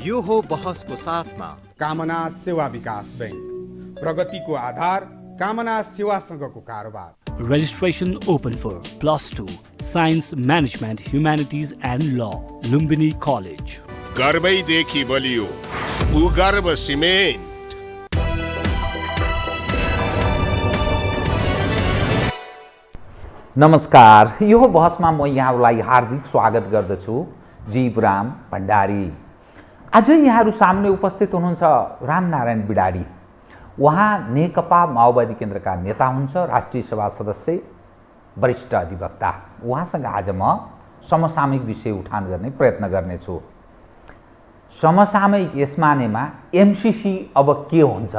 यो हो बहसको साथमा कामना सेवा विकास बैंक, प्रगतिको आधार कामना सेवासँगको कारोबार। Registration open for +2 Science Management Humanities and Law, Lumbini College. गर्वैदेखि बलियो भूगर्भ सिमेन्ट। नमस्कार, यो बहसमा म यहाँहरूलाई हार्दिक स्वागत गर्दछु। जीवराम भण्डारी। आज यहाँहरू सामने उपस्थित हुनुहुन्छ रामनारायण बिडाडी। उहाँ नेकपा माओवादी केन्द्रका नेता हुनुहुन्छ, राष्ट्रिय सभा सदस्य, वरिष्ठ अधिवक्ता। उहाँसँग आज म समसामयिक विषय उठान गर्ने प्रयत्न गर्नेछु। समसामयिक यस मानेमा एमसीसी अब के हुन्छ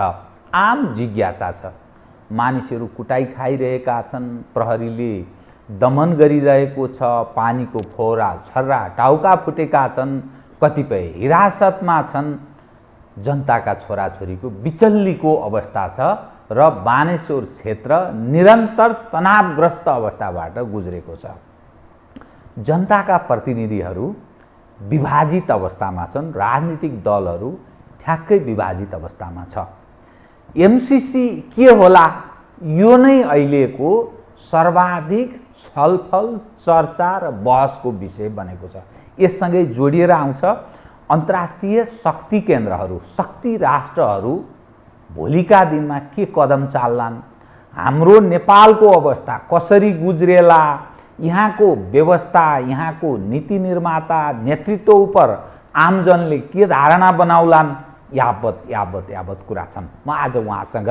आम जिज्ञासा छ। मानिसहरू कुटाई खाइरहेका छन्, प्रहरीले दमन गरिरहेको छ, पानीको फोहरा छर्रा टाउका फुटेका छन्, कतिपय हिरासतमा छन्। जनताका छोराछोरीको बिचल्लीको अवस्था छ र बानेश्वर क्षेत्र निरन्तर तनावग्रस्त अवस्थाबाट गुज्रेको छ। जनताका प्रतिनिधिहरू विभाजित अवस्थामा छन्, राजनीतिक दलहरू ठ्याक्कै विभाजित अवस्थामा छ। एमसीसी के होला, यो नै अहिलेको सर्वाधिक छलफल, चर्चा र बहसको विषय बनेको छ। यससँगै जोडिएर आउँछ अन्तर्राष्ट्रिय शक्ति केन्द्रहरू, शक्ति राष्ट्रहरू भोलिका दिनमा के कदम चाल्लान्, हाम्रो नेपालको अवस्था कसरी गुज्रेला, यहाँको व्यवस्था, यहाँको नीति निर्माता, नेतृत्व उपर आमजनले के धारणा बनाउलान्, यावत कुरा छन्। म आज उहाँसँग,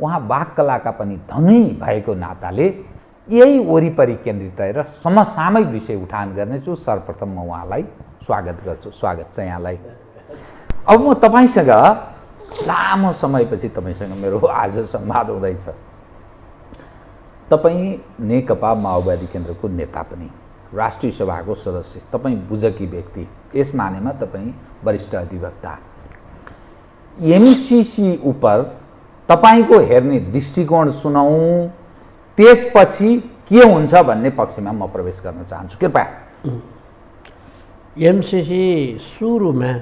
उहाँ वाक्कलाका पनि धनी भएको नाताले यही वरिपरि केन्द्रित रहेर समसामयिक विषय उठान गर्नेछु। सर्वप्रथम म उहाँलाई स्वागत गर्छु। स्वागत छ यहाँलाई। अब म तपाईँसँग लामो समयपछि तपाईँसँग मेरो आज संवाद हुँदैछ। तपाईँ नेकपा माओवादी केन्द्रको नेता पनि, राष्ट्रिय सभाको सदस्य, तपाईँ बुझकी व्यक्ति, यस मानेमा तपाईँ वरिष्ठ अधिवक्ता। एमसीसी उपर तपाईको हेर्ने दृष्टिकोण सुनाउँ, त्यसपछि के हुन्छ भन्ने पक्षमा म प्रवेश गर्न चाहन्छु। कृपया। एमसीसी सुरुमा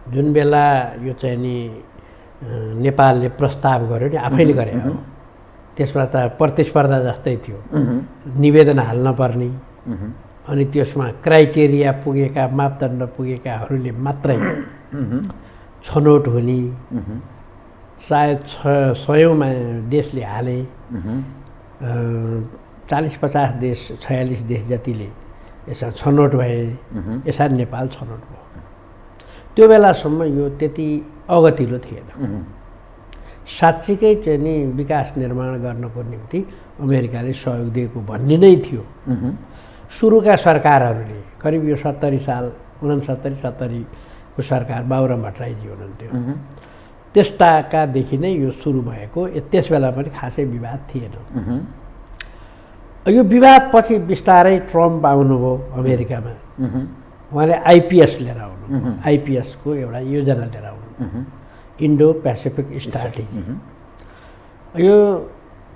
जुन बेला यो चाहिँ नि नेपालले प्रस्ताव गर्यो नि, आफैले गरे हो, त्यसमा त प्रतिस्पर्धा जस्तै थियो। निवेदन हाल्न पर्ने, अनि त्यसमा क्राइटेरिया पुगेका, मापदण्ड पुगेकाहरूले मात्रै छनौट हुने। सायद 100औं देशले हाले, 40-50 देश, 46 देश जतिले यसमा छनौट भए। यसरी नेपाल छनौट भयो। त्यो बेलासम्म यो त्यति अगतिलो थिएन। साँच्चीकै चाहिँ नि विकास निर्माण गर्नको निम्ति अमेरिकाले सहयोग दिएको भन्ने नै थियो। सुरुका सरकारहरूले, करिब यो 70 साल, 69-70 को सरकार, बाबुराम भट्टराईजी हुनुहुन्थ्यो, त्यसताकादेखि नै यो सुरु भएको। त्यस बेला पनि खासै विवाद थिएन। यो विवाद पछि बिस्तारै ट्रम्प आउनुभयो अमेरिकामा। उहाँले आइपिएस लिएर आउनुभयो। आइपिएसको एउटा योजना लिएर आउनुभयो, इन्डो पेसिफिक स्ट्राटेजी। यो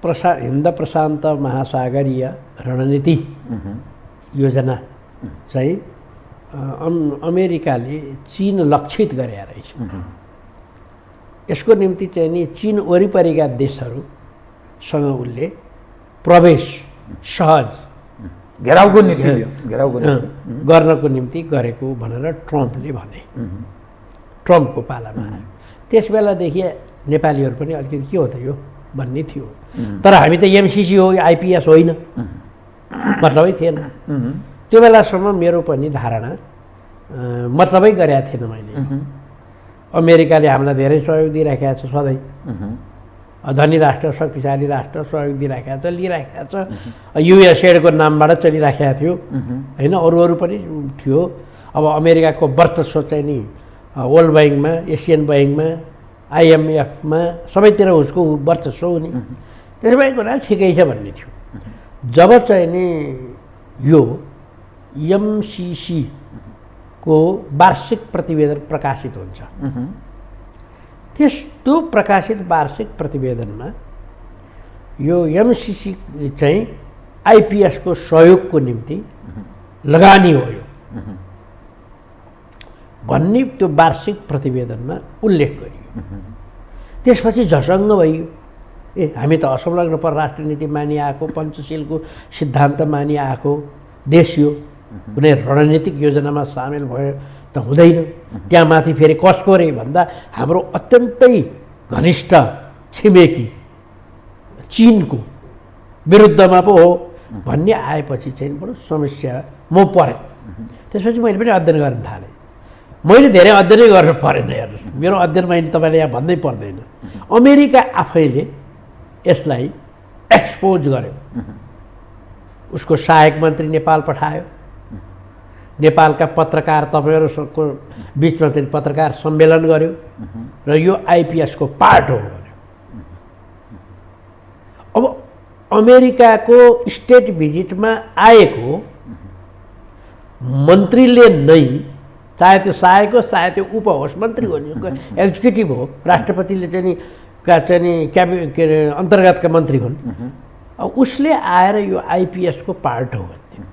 हिन्द प्रशान्त महासागरीय रणनीति योजना चाहिँ अमेरिकाले चीन लक्षित गरे रहेछ। यसको निम्ति चाहिँ नि चीन वरिपरिका देशहरूसँग उसले प्रवेश सहज घेराउको नीति गर्नको निम्ति गरेको भनेर ट्रम्पले भने। ट्रम्पको पालामा आयो। त्यस बेलादेखि नेपालीहरू पनि अलिकति के हो त यो भन्ने थियो। तर हामी त एमसीसी हो, आइपिएस होइन, मतलबै थिएन। त्यो बेलासम्म मेरो पनि धारणा मतलबै गरेका थिएन मैले। अमेरिकाले हामीलाई धेरै सहयोग दिइराखेको छ, सधैँ धनी राष्ट्र, शक्तिशाली राष्ट्र सहयोग दिइराखेको छ, लिइराखेको छ। युएसएडको नामबाट चलिराखेको थियो होइन, अरू पनि थियो। अब अमेरिकाको वर्चस्व चाहिँ नि वर्ल्ड ब्याङ्कमा, एसियन ब्याङ्कमा, आइएमएफमा सबैतिर उसको वर्चस्व हुने। त्यसो भएको कुरा ठिकै छ भन्ने थियो। जब चाहिँ नि यो एमसीसी को वार्षिक प्रतिवेदन प्रकाशित हुन्छ, त्यो प्रकाशित वार्षिक प्रतिवेदनमा यो एमसीसी चाहिँ आइपिएसको सहयोगको निम्ति लगानी हो। यो भन्ने त्यो वार्षिक प्रतिवेदनमा उल्लेख गरियो। त्यसपछि झसङ्ग भइयो, ए हामी त असंलग्न परराष्ट्र नीति मानिआएको, पञ्चशीलको सिद्धान्त मानिआएको देश यो, कुनै रणनीतिक योजनामा सामेल भयो त हुँदैन। त्यहाँ माथि फेरि कसको रे भन्दा हाम्रो अत्यन्तै घनिष्ठ छिमेकी चीनको विरुद्धमा पो हो भन्ने आएपछि चाहिँ बडो समस्या म परेँ। त्यसपछि मैले पनि अध्ययन गर्न थालेँ। मैले धेरै अध्ययनै गर्नु परेन, हेर्नुहोस् मेरो अध्ययन मैले तपाईँले यहाँ भन्दै पर्दैन। अमेरिका आफैले यसलाई एक्सपोज गर्यो, उसको सहायक मन्त्री नेपाल पठायो, नेपालका पत्रकार तपाईँहरूको बिचमा चाहिँ पत्रकार सम्मेलन गर्यो र यो आइपिएसको पार्ट हो भन्यो। अब अमेरिकाको स्टेट भिजिटमा आएको मन्त्रीले नै, चाहे त्यो सहायक होस् चाहे त्यो उप होस्, मन्त्री हो नि, एक्जिक्युटिभ हो, राष्ट्रपतिले चाहिँ के अरे अन्तर्गतका मन्त्री हुन्, अब उसले आएर यो आइपिएसको पार्ट हो भन्थ्यो।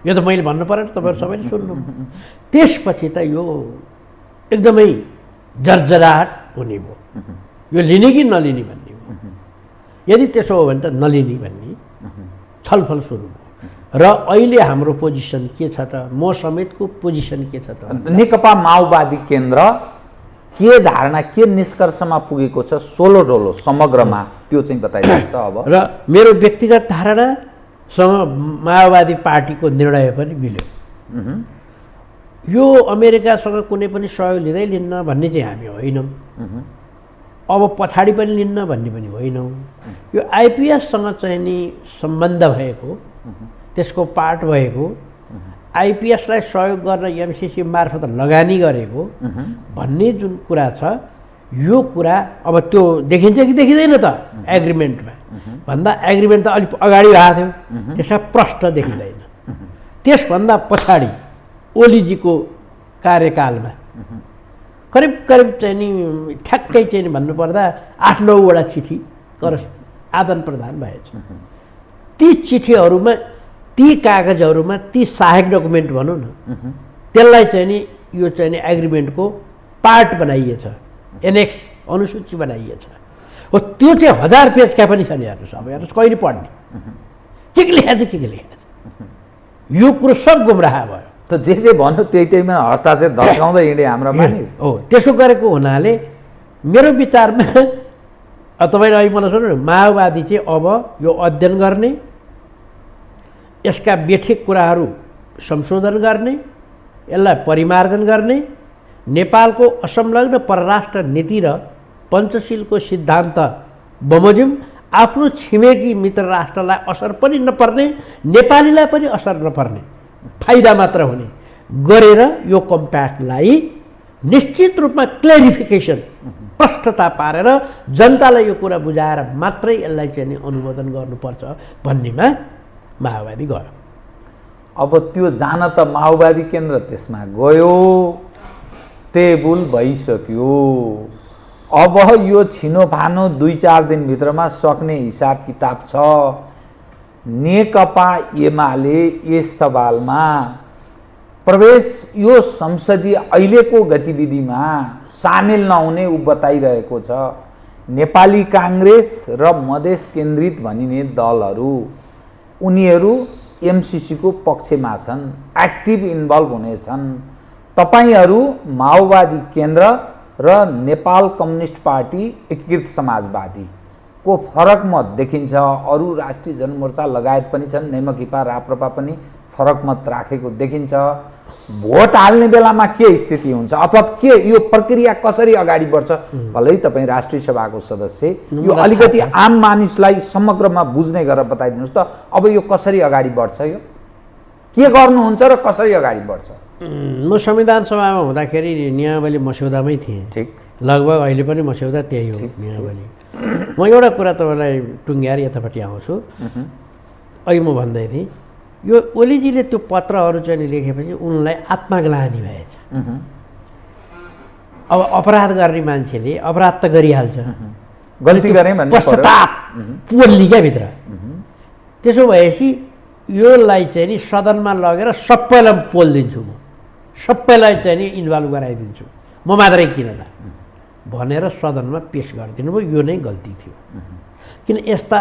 यो त मैले भन्नु परेन, तपाईँहरू सबैले सुन्नु। त्यसपछि त यो एकदमै जर्जराहट हुने भयो, यो लिने कि नलिने भन्ने भयो। यदि त्यसो हो भने त नलिने भन्ने छलफल सुरु भयो। र अहिले हाम्रो पोजिसन के छ त, म समेतको पोजिसन के छ त, नेकपा माओवादी केन्द्र के धारणा, के निष्कर्षमा पुगेको छ सोलो डोलो समग्रमा, त्यो चाहिँ बताइदिनुहोस् त। अब र मेरो व्यक्तिगत धारणासँग माओवादी पार्टीको निर्णय पनि मिल्यो। यो अमेरिकासँग कुनै पनि सहयोग लिँदै लिन्न भन्ने चाहिँ हामी होइनौँ, अब पछाडि पनि लिन्न भन्ने पनि होइनौँ। यो आइपिएससँग चाहिँ नि सम्बन्ध भएको, त्यसको पार्ट भएको, आइपिएसलाई सहयोग गर्न एमसिसी मार्फत लगानी गरेको भन्ने जुन कुरा छ, यो कुरा अब त्यो देखिन्छ कि देखिँदैन त एग्रिमेन्टमा भन्दा एग्रिमेन्ट त अलिक अगाडि भएको थियो, त्यसमा प्रश्न देखिँदैन। त्यसभन्दा पछाडि ओलीजीको कार्यकालमा करिब करिब चाहिँ नि ठ्याक्कै चाहिँ भन्नुपर्दा 8-9 वटा चिठी आदान प्रदान भएछ। ती चिठीहरूमा, ती कागजहरूमा, ती सहायक डकुमेन्ट भनौँ न, त्यसलाई चाहिँ नि यो चाहिँ नि एग्रिमेन्टको पार्ट बनाइएछ, एनेक्स अनुसूची बनाइएछ। हो त्यो चाहिँ 1000 पेजका पनि छन्। हेर्नुहोस्, अब हेर्नुहोस् कहिले पढ्ने, के लेखेको छ, के लेखेको छ, यो कुरो सब गुमराह भयो। त जे भन्नु त्यहीमा हस्ताक्षर धस्काउँदै हिँडे हाम्रो मानिस हो। त्यसो गरेको हुनाले मेरो विचारमा तपाईँले अहिले मलाई सुन्नु, माओवादी चाहिँ अब यो अध्ययन गर्ने, यसका बेठिक कुराहरू संशोधन गर्ने, यसलाई परिमार्जन गर्ने, नेपालको असंलग्न परराष्ट्र नीति र पञ्चशीलको सिद्धान्त बमोजिम आफ्नो छिमेकी मित्र राष्ट्रलाई असर पनि नपर्ने, नेपालीलाई पनि असर नपर्ने, फाइदा मात्र हुने गरेर यो कम्प्याक्टलाई निश्चित रूपमा क्लेरिफिकेसन, प्रष्टता पारेर जनतालाई यो कुरा बुझाएर मात्रै यसलाई चाहिँ नि अनुमोदन गर्नुपर्छ भन्नेमा माओवादी गयो। अब त्यो जान त माओवादी केन्द्र त्यसमा गयो, टेबुल भइसक्यो। अब यो छिनोफानो 2-4 दिनभित्रमा सक्ने हिसाब किताब छ। नेकपा एमाले यस सवालमा प्रवेश, यो संसदीय अहिलेको गतिविधिमा सामेल नहुने ऊ बताइरहेको छ। नेपाली काङ्ग्रेस र मधेस केन्द्रित भनिने दलहरू, उनीहरू एमसिसीको पक्षमा छन्, एक्टिभ इन्भल्भ हुनेछन्। तपाईहरू माओवादी केन्द्र र नेपाल कम्युनिस्ट पार्टी एकीकृत समाजवादी को फरक मत देखिन्छ। अरू राष्ट्रिय जनमोर्चा लगायत पनि छन्, नेमकिपा राप्रपा पनि फरक मत राखेको देखिन्छ। भोट हाल्ने बेलामा के स्थिति हुन्छ अथवा के यो प्रक्रिया कसरी अगाडि बढ्छ, भलै तपाईँ राष्ट्रिय सभाको सदस्य, यो अलिकति आम मानिसलाई समग्रमा बुझ्ने गरेर बताइदिनुहोस् त। अब यो कसरी अगाडि बढ्छ, यो के गर्नुहुन्छ र कसरी अगाडि बढ्छ? म संविधान सभामा हुँदाखेरि नियमावली मस्यौदामै थिएँ। ठिक, लगभग अहिले पनि मस्यौदा त्यही हो नियमावली। म एउटा कुरा तपाईँलाई टुङ्ग्याएर यतापट्टि आउँछु। अघि म भन्दै थिएँ, यो ओलीजीले त्यो पत्रहरू चाहिँ लेखेपछि उनलाई आत्मग्लानि भएछ। अब अपराध गर्ने मान्छेले अपराध त गरिहाल्छ, गल्ती गरेँ भन्ने पश्चाताप पोल्ने क्या भित्र। त्यसो भएपछि योलाई चाहिँ नि सदनमा लगेर सबैलाई पोलिदिन्छु म सबैलाई चाहिँ नि इन्भल्भ गराइदिन्छु, म मात्रै किन त भनेर सदनमा पेस गरिदिनु भयो। यो नै गल्ती थियो। किन यस्ता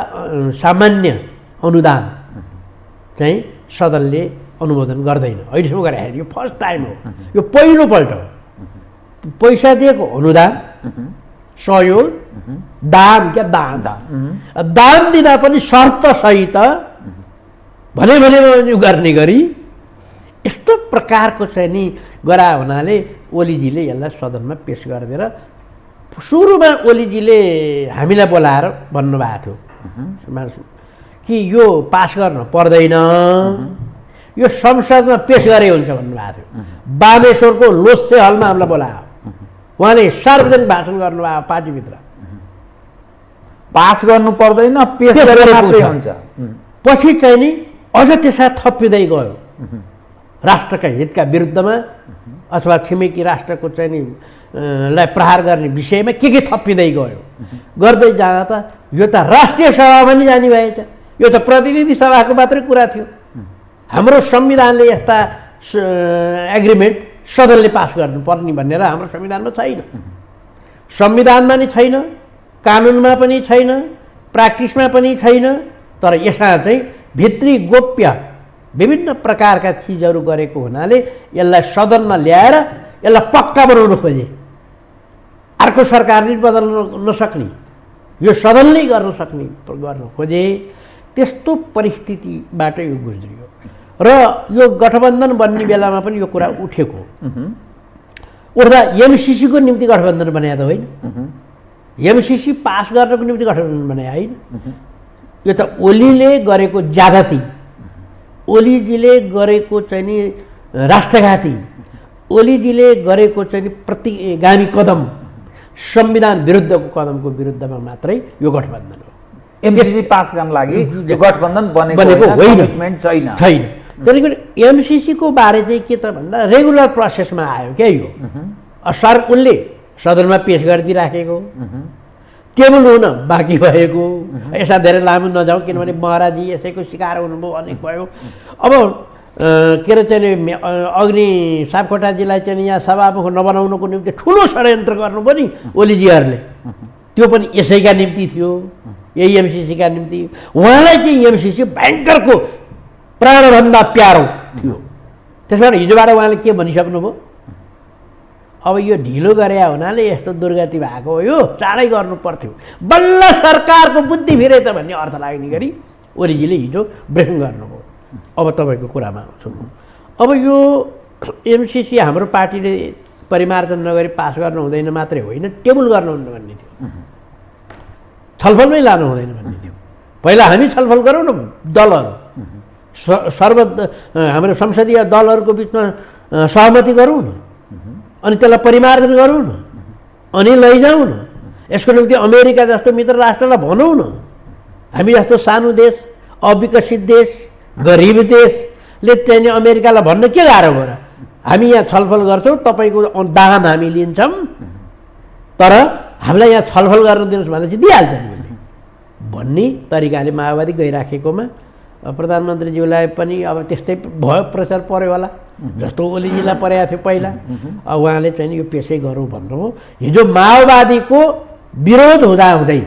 सामान्य अनुदान चाहिँ सदनले अनुमोदन गर्दैन, अहिलेसम्म गराएर। यो फर्स्ट टाइम हो, यो पहिलोपल्ट हो। पैसा दिएको अनुदान, सहयोग, दान क्या दान दान दिँदा पनि शर्तसहित भने गर्ने गरी यस्तो प्रकारको चाहिँ नि गरा हुनाले ओलीजीले यसलाई सदनमा पेस गरिदिएर सुरुमा ओलीजीले हामीलाई बोलाएर भन्नुभएको थियो कि यो पास गर्न पर्दैन, यो संसदमा पेस गरे हुन्छ भन्नुभएको थियो। बानेश्वरको लोसे हलमा हामीलाई बोलायो, उहाँले सार्वजनिक भाषण गर्नुभयो पार्टीभित्र। पास गर्नु पर्दैन, पेस गरेर मात्रै हुन्छ। पछि चाहिँ नि अझ त्यसमा थपिँदै गयो, राष्ट्रका हितका विरुद्धमा अथवा छिमेकी राष्ट्रको चाहिँ नि लाई प्रहार गर्ने विषयमा के थपिँदै गयो। गर्दै जाँदा त यो त राष्ट्रिय सभामा नि जाने भएछ, यो त प्रतिनिधि सभाको मात्रै कुरा थियो। हाम्रो संविधानले यस्ता एग्रिमेन्ट सदनले पास गर्नुपर्ने भनेर हाम्रो संविधानमा छैन, संविधानमा नि छैन, कानुनमा पनि छैन, प्र्याक्टिसमा पनि छैन। तर यसमा चाहिँ भित्री गोप्य विभिन्न प्रकारका चिजहरू गरेको हुनाले यसलाई सदनमा ल्याएर यसलाई पक्का बनाउनु खोजे। अर्को सरकारले बदल्न नसक्ने, यो सदनले गर्न खोजे। त्यस्तो परिस्थितिबाट यो गुज्रियो र यो गठबन्धन बन्ने बेलामा पनि यो कुरा उठेको। उठ्दा एमसिसीको निम्ति गठबन्धन बनाए त होइन, एमसिसी पास गर्नको निम्ति गठबन्धन बनाए होइन। यो त ओलीले गरेको ज्यादती, ओलीजीले गरेको चाहिँ नि राष्ट्रघाती, ओलीजीले गरेको चाहिँ नि प्रतिगामी कदम, संविधान विरुद्धको कदमको विरुद्धमा मात्रै यो गठबन्धन हो। एमसिसी पास गर्नको लागि यो गठबन्धन बनेको होइन, कमिटमेन्ट छैन। त्यसैले एमसिसीको बारे चाहिँ के त भन्दा रेगुलर प्रोसेसमा आयो क्या यो। उसले सदनमा पेस गरिदिइराखेको, टेबल हुन बाँकी भएको, यसमा धेरै लामो नजाउँ किनभने महाराजी यसैको शिकार हुनुभयो, अनेक भयो। अब के अरे चाहिँ अग्नि सापकोटाजीलाई चाहिँ यहाँ सभामुख नबनाउनुको निम्ति ठुलो षड्यन्त्र गर्नुभयो नि ओलीजीहरूले, त्यो पनि यसैका निम्ति थियो, यही एमसिसीका निम्ति। उहाँलाई चाहिँ एमसिसी भयङ्करको प्राणभन्दा प्यारो थियो। त्यसबाट हिजोबाट उहाँले के भनिसक्नुभयो, अब यो ढिलो गरे हुनाले यस्तो दुर्गति भएको हो, यो चाँडै गर्नु पर्थ्यो, बल्ल सरकारको बुद्धि फिरेछ भन्ने अर्थ लाग्ने गरी ओलीजीले हिजो ब्रिफिङ गर्नुभयो। अब तपाईँको कुरामा सुन्नु, अब यो एमसिसी हाम्रो पार्टीले परिमार्जन नगरी पास गर्नु हुँदैन मात्रै होइन, टेबल गर्नुहुन्न भन्ने थियो, छलफलमै लानु हुँदैन भन्ने थियो। पहिला हामी छलफल गरौँ न, दलहरू हाम्रो संसदीय दलहरूको बिचमा सहमति गरौँ न, अनि त्यसलाई परिमार्जन गरौँ न, अनि लैजाउँ न। यसको निम्ति अमेरिका जस्तो मित्र राष्ट्रलाई भनौँ न, हामी जस्तो सानो देश, अविकसित देश, गरिब देशले चाहिँ नि अमेरिकालाई भन्न के गाह्रो भयो र? हामी यहाँ छलफल गर्छौँ, तपाईँको दान हामी लिन्छौँ, तर हामीलाई यहाँ छलफल गर्न दिनुहोस् भने चाहिँ दिइहाल्छ नि भन्ने तरिकाले माओवादी गइराखेकोमा प्रधानमन्त्रीज्यूलाई पनि अब त्यस्तै भयो, प्रेसर पर्यो होला जस्तो ओलीजीलाई परेको थियो पहिला। अब उहाँले चाहिँ यो पेसै गरौँ भन्नुभयो। हिजो माओवादीको विरोध हुँदाहुँदै,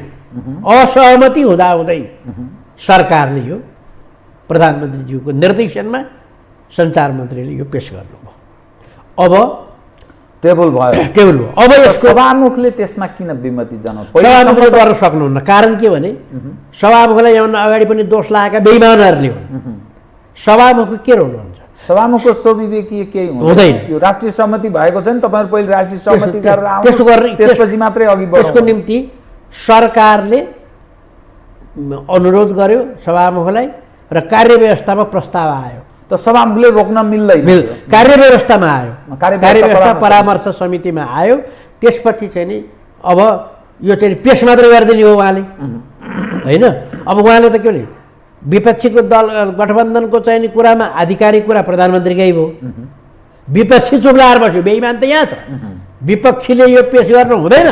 असहमति हुँदाहुँदै सरकारले यो प्रधानमन्त्रीज्यूको निर्देशनमा सञ्चार मन्त्रीले यो पेस गर्नुभयो। अब टेबल भयो। अब यसको सभामुखले त्यसमा किन विमति जनाउँछ? सभामुखले गर्न सक्नुहुन्न। कारण के भने सभामुखलाई ल्याउन अगाडि पनि दोष लागेका बेइमानहरूले हुन्। सभामुखको के रोल हुन्छ? सभामुखको स्वविवेकीय केही हुँदैन। यो राष्ट्रिय सहमति भएको छ नि, तपाईँहरू पहिले राष्ट्रिय सहमति गरेर आउनु, त्यसो गर्ने त्यसपछि मात्रै अघि बढ्नु। त्यसको निम्ति सरकारले अनुरोध गर्यो सभामुखलाई र कार्यव्यवस्थामा प्रस्ताव आयो, त सभामुखले रोक्न मिल्दैन। कार्यव्यवस्थामा आयो, कार्यव्यवस्था परामर्श समितिमा आयो। त्यसपछि चाहिँ नि अब यो चाहिँ पेस मात्रै गरिदिने हो उहाँले, होइन? अब उहाँले त के भने विपक्षीको दल गठबन्धनको चाहिँ नि कुरामा आधिकारिक कुरा प्रधानमन्त्रीकै भयो, विपक्षी चुप लाएर बस्यो, बेइमान त यहाँ छ। विपक्षीले यो पेस गर्नु हुँदैन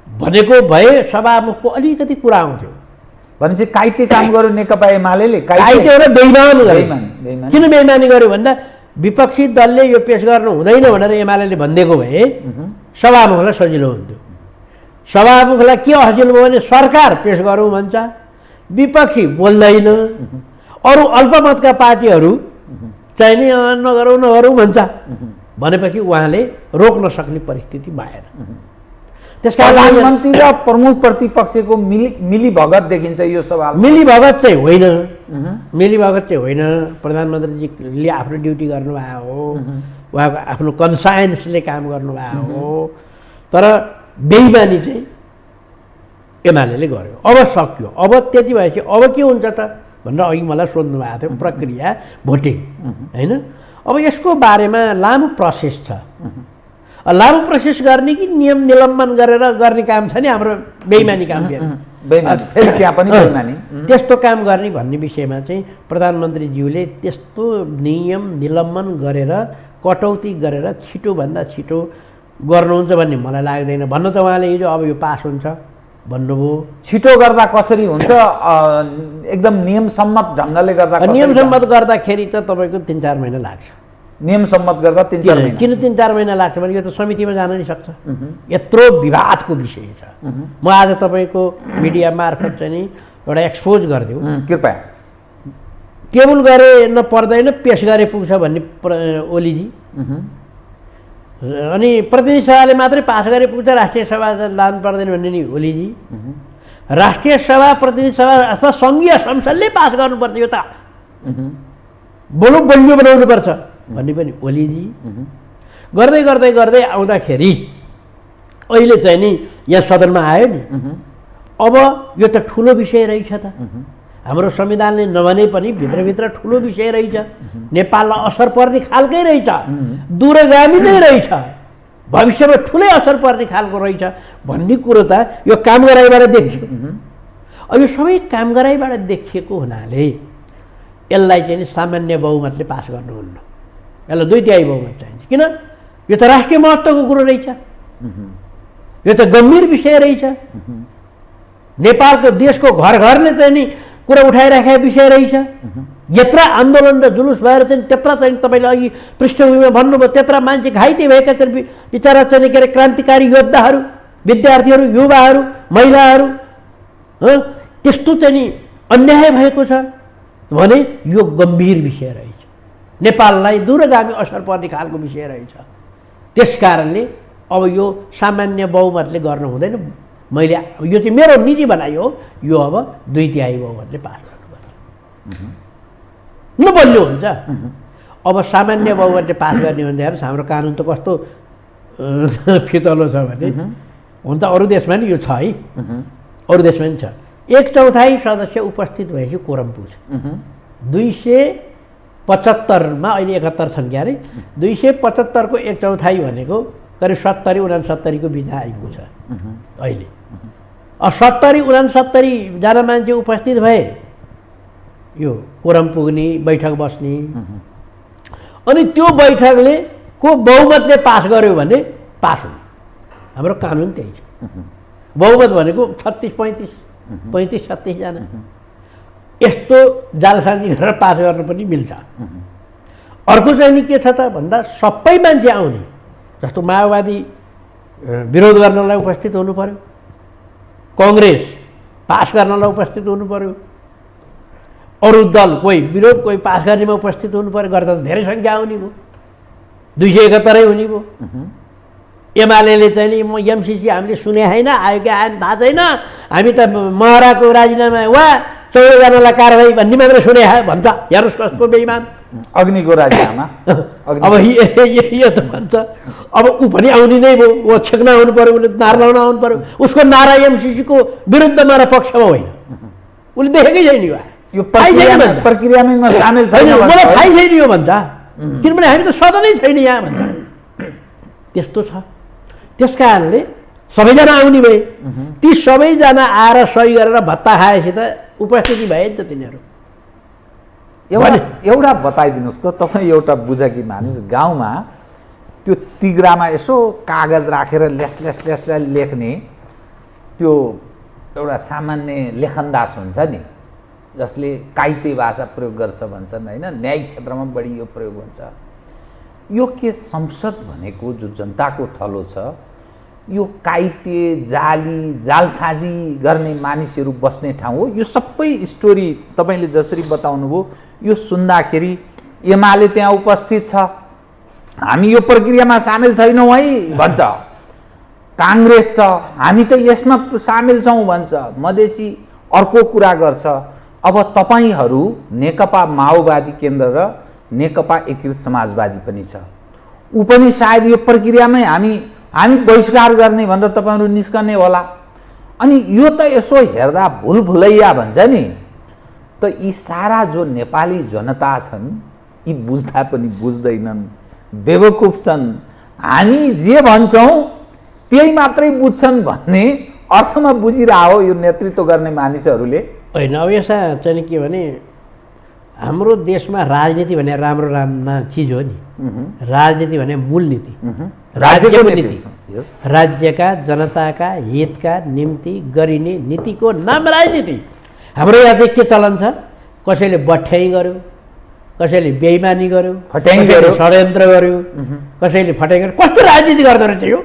भनेको भए सभामुखको अलिकति कुरा आउँथ्यो। भनेपछि काइटे काम गर्यो नेकपा एमाले, काइटे र बेइमान गर्यो। किन बेइमानी गर्यो भन्दा विपक्षी दलले यो पेश गर्नु हुँदैन भनेर एमाले भनिदिएको भए सभामुखलाई सजिलो हुन्थ्यो। सभामुखलाई के सजिलो भयो भने सरकार पेश गरौँ भन्छ, विपक्षी बोल्दैन, अरू अल्पमतका पार्टीहरू चाहिँ नि नगरौँ भन्छ भनेपछि उहाँले रोक्न सक्ने परिस्थिति भएन। त्यसकारण प्रधानमन्त्री र प्रमुख प्रतिपक्षको मिलीभगत देखिन्छ यो सवाल। मिलीभगत चाहिँ होइन, प्रधानमन्त्रीजीले आफ्नो ड्युटी गर्नुभएको हो, उहाँको आफ्नो कन्सायन्सले काम गर्नुभएको हो, तर बेइमानी चाहिँ एमाले गर्यो। अब सक्यो, अब त्यति भएपछि अब के हुन्छ त भनेर अघि मलाई सोध्नु भएको थियो प्रक्रिया भोटिङ होइन। अब यसको बारेमा लामो प्रोसेस छ। लामो प्रोसेस गर्ने कि नियम निलम्बन गरेर गर्ने काम छ नि हाम्रो बेइमानी काम त्यस्तो काम गर्ने भन्ने विषयमा चाहिँ प्रधानमन्त्रीज्यूले त्यस्तो नियम निलम्बन गरेर कटौती गरेर छिटोभन्दा छिटो गर्नुहुन्छ भन्ने मलाई लाग्दैन। भन्न त उहाँले हिजो अब यो पास हुन्छ भन्नुभयो। छिटो गर्दा कसरी हुन्छ? एकदम नियमसम्मत ढङ्गले गर्दा नियमसम्मत गर्दाखेरि त तपाईँको 3-4 महिना लाग्छ। नियमसम्मत गर्दा 3-4 महिना किन 3-4 महिना लाग्छ भने यो त समितिमा जान नि सक्छ। यत्रो विवादको विषय छ। म आज तपाईँको मिडिया मार्फत चाहिँ नि एउटा एक्सपोज गरिदिउँ कृपया। टेबल गरे न पर्दैन, पेस गरे पुग्छ भन्ने ओलीजी, अनि प्रतिनिधि सभाले मात्रै पास गरे पुग्छ, राष्ट्रिय सभा लानु पर्दैन भन्ने नि ओलीजी, राष्ट्रिय सभा प्रतिनिधि सभा अथवा सङ्घीय संसदले पास गर्नुपर्छ, यो त बलियो बनाउनुपर्छ भन्ने पनि ओलीजी। गर्दै गर्दै गर्दै आउँदाखेरि अहिले चाहिँ नि यहाँ सदनमा आयो नि, अब यो त ठुलो विषय रहेछ त। हाम्रो संविधानले नभने पनि भित्रभित्र ठुलो विषय रहेछ, नेपाललाई असर पर्ने खालकै रहेछ, दूरगामी नै रहेछ, भविष्यमा ठुलै असर पर्ने खालको रहेछ भन्ने कुरो त यो काम गराइबाट देखियो। अब यो सबै काम गराइबाट देखिएको हुनाले यसलाई चाहिँ नि सामान्य बहुमतले पास गर्नुहुन्न, यसलाई 2/3 बहुमत चाहिन्छ। किन? यो त राष्ट्रिय महत्त्वको कुरो रहेछ, यो त गम्भीर विषय रहेछ, नेपालको देशको घर घरले चाहिँ नि कुरा उठाइराखेको विषय रहेछ। यत्र आन्दोलन र जुलुस भएर चाहिँ त्यत्र चाहिँ तपाईँले अघि पृष्ठभूमिमा भन्नुभयो, त्यत्र मान्छे घाइते भएका छन्, बिचरा चाहिँ के अरे क्रान्तिकारी योद्धाहरू, विद्यार्थीहरू, युवाहरू, महिलाहरू, त्यस्तो चाहिँ नि अन्याय भएको छ भने यो गम्भीर विषय रहेछ, नेपाललाई दूरगामी असर पर्ने खालको विषय रहेछ। त्यस कारणले अब यो सामान्य बहुमतले गर्नु हुँदैन। मैले यो चाहिँ मेरो निजी भनाइ हो, यो अब 2/3 बहुमतले पास गर्नुपर्छ, नबल्यो हुन्छ। अब सामान्य बहुमतले पास गर्ने भन्दाखेरि हाम्रो कानुन त कस्तो फितलो छ भने, हुन त अरू देशमा नि यो छ है, अरू देशमा नि छ। 1/4 सदस्य उपस्थित भएपछि कोरम पुग्छ। 275 मा अहिले 71 छन् क्या अरे, 275 को 1/4 भनेको करिब 70-69 को बिच आइपुग्छ अहिले। 70-69 जना मान्छे उपस्थित भए यो कोरम पुग्ने, बैठक बस्ने, अनि त्यो बैठकले को बहुमतले पास गर्यो भने पास हुने। हाम्रो कानुन त्यही छ। बहुमत भनेको 36-35, 35-36 जना यस्तो जालसाजी गरेर पास गर्न पनि मिल्छ। अर्को चाहिँ नि के छ त भन्दा सबै मान्छे आउने, जस्तो माओवादी विरोध गर्नलाई उपस्थित हुनु पर्यो, कांग्रेस पास गर्नलाई उपस्थित हुनु पर्यो, अरू दल कोही विरोध कोही पास गर्नेमा उपस्थित हुनु पर्यो, गर्दा त धेरै सङ्ख्या आउने भयो, 271 हुने भयो। एमाले चाहिँ नि म एमसीसी हामीले सुने होइन, आयो कि आएन थाहा छैन, हामी त महराको राजीनामा वा 14 जनालाई कारवाही भन्ने मात्रै सुने भन्छ। हेर्नुहोस् कसको बेइमान, अग्निको राजीनामा। अब यो त भन्छ, अब ऊ पनि आउने नै भयो, ऊ छेक्न आउनु पर्यो, उसले नारा लाउन आउनु पर्यो, उसको नारा एमसीसीको विरुद्धमा र पक्षमा होइन, उसले देखेकै छैन यो प्रक्रियामा सामेल छैन, मलाई थाहै छैन यो भन्छ, किनभने हामी त सदनै छैन यहाँ भन्छ। त्यस्तो छ। त्यस कारणले सबैजना आउने भए, ती सबैजना आएर सही गरेर भत्ता खाएपछि त उपस्थिति भए नि त तिनीहरू। एउटा बताइदिनुहोस् त, तपाईँ एउटा बुझकी मानिस, गाउँमा त्यो तिग्रामा यसो कागज राखेर ल्यास लेख्ने त्यो एउटा सामान्य लेखनदास हुन्छ नि, जसले काइते भाषा प्रयोग गर्छ भन्छन् होइन, न्यायिक क्षेत्रमा बढी यो प्रयोग हुन्छ। यो के संसद भनेको जो जनताको थलो छ यो काइते जाली जालसाजी गर्ने मानिसहरू बस्ने ठाउँ हो। यो सबै स्टोरी तपाईँले जसरी बताउनुभयो यो सुन्दाखेरि एमाले त्यहाँ उपस्थित छ, हामी यो प्रक्रियामा सामेल छैनौँ है भन्छ, काङ्ग्रेस छ हामी त यसमा सामेल छौँ भन्छ, मधेसी अर्को कुरा गर्छ। अब तपाईँहरू नेकपा माओवादी केन्द्र र नेकपा एकीकृत समाजवादी पनि छ, ऊ पनि सायद यो प्रक्रियामै हामी बहिष्कार गर्ने भनेर तपाईँहरू निस्कने होला। अनि यो त यसो हेर्दा भुलभुलैया भन्छ नि, त यी सारा जो नेपाली जनता छन् यी बुझ्दा पनि बुझ्दैनन्, बेवकुफ छन्, हामी जे भन्छौँ त्यही मात्रै बुझ्छन् भन्ने अर्थमा बुझिरह हो यो नेतृत्व गर्ने मानिसहरूले। होइन, अब यसमा चाहिँ के भने हाम्रो देशमा राजनीति भने राम्रो चिज हो नि, राजनीति भने मूलनीति, राज्यको नीति, राज्यका जनताका हितका निम्ति गरिने नीतिको नाम राजनीति। हाम्रो यहाँ चाहिँ के चलन छ, कसैले बठ्याइ गर्यो, कसैले बेइमानी गर्यो, कसैले षड्यन्त्र गर्यो, कसैले फटाइ गर्यो, कस्तो राजनीति गर्दो रहेछ यो।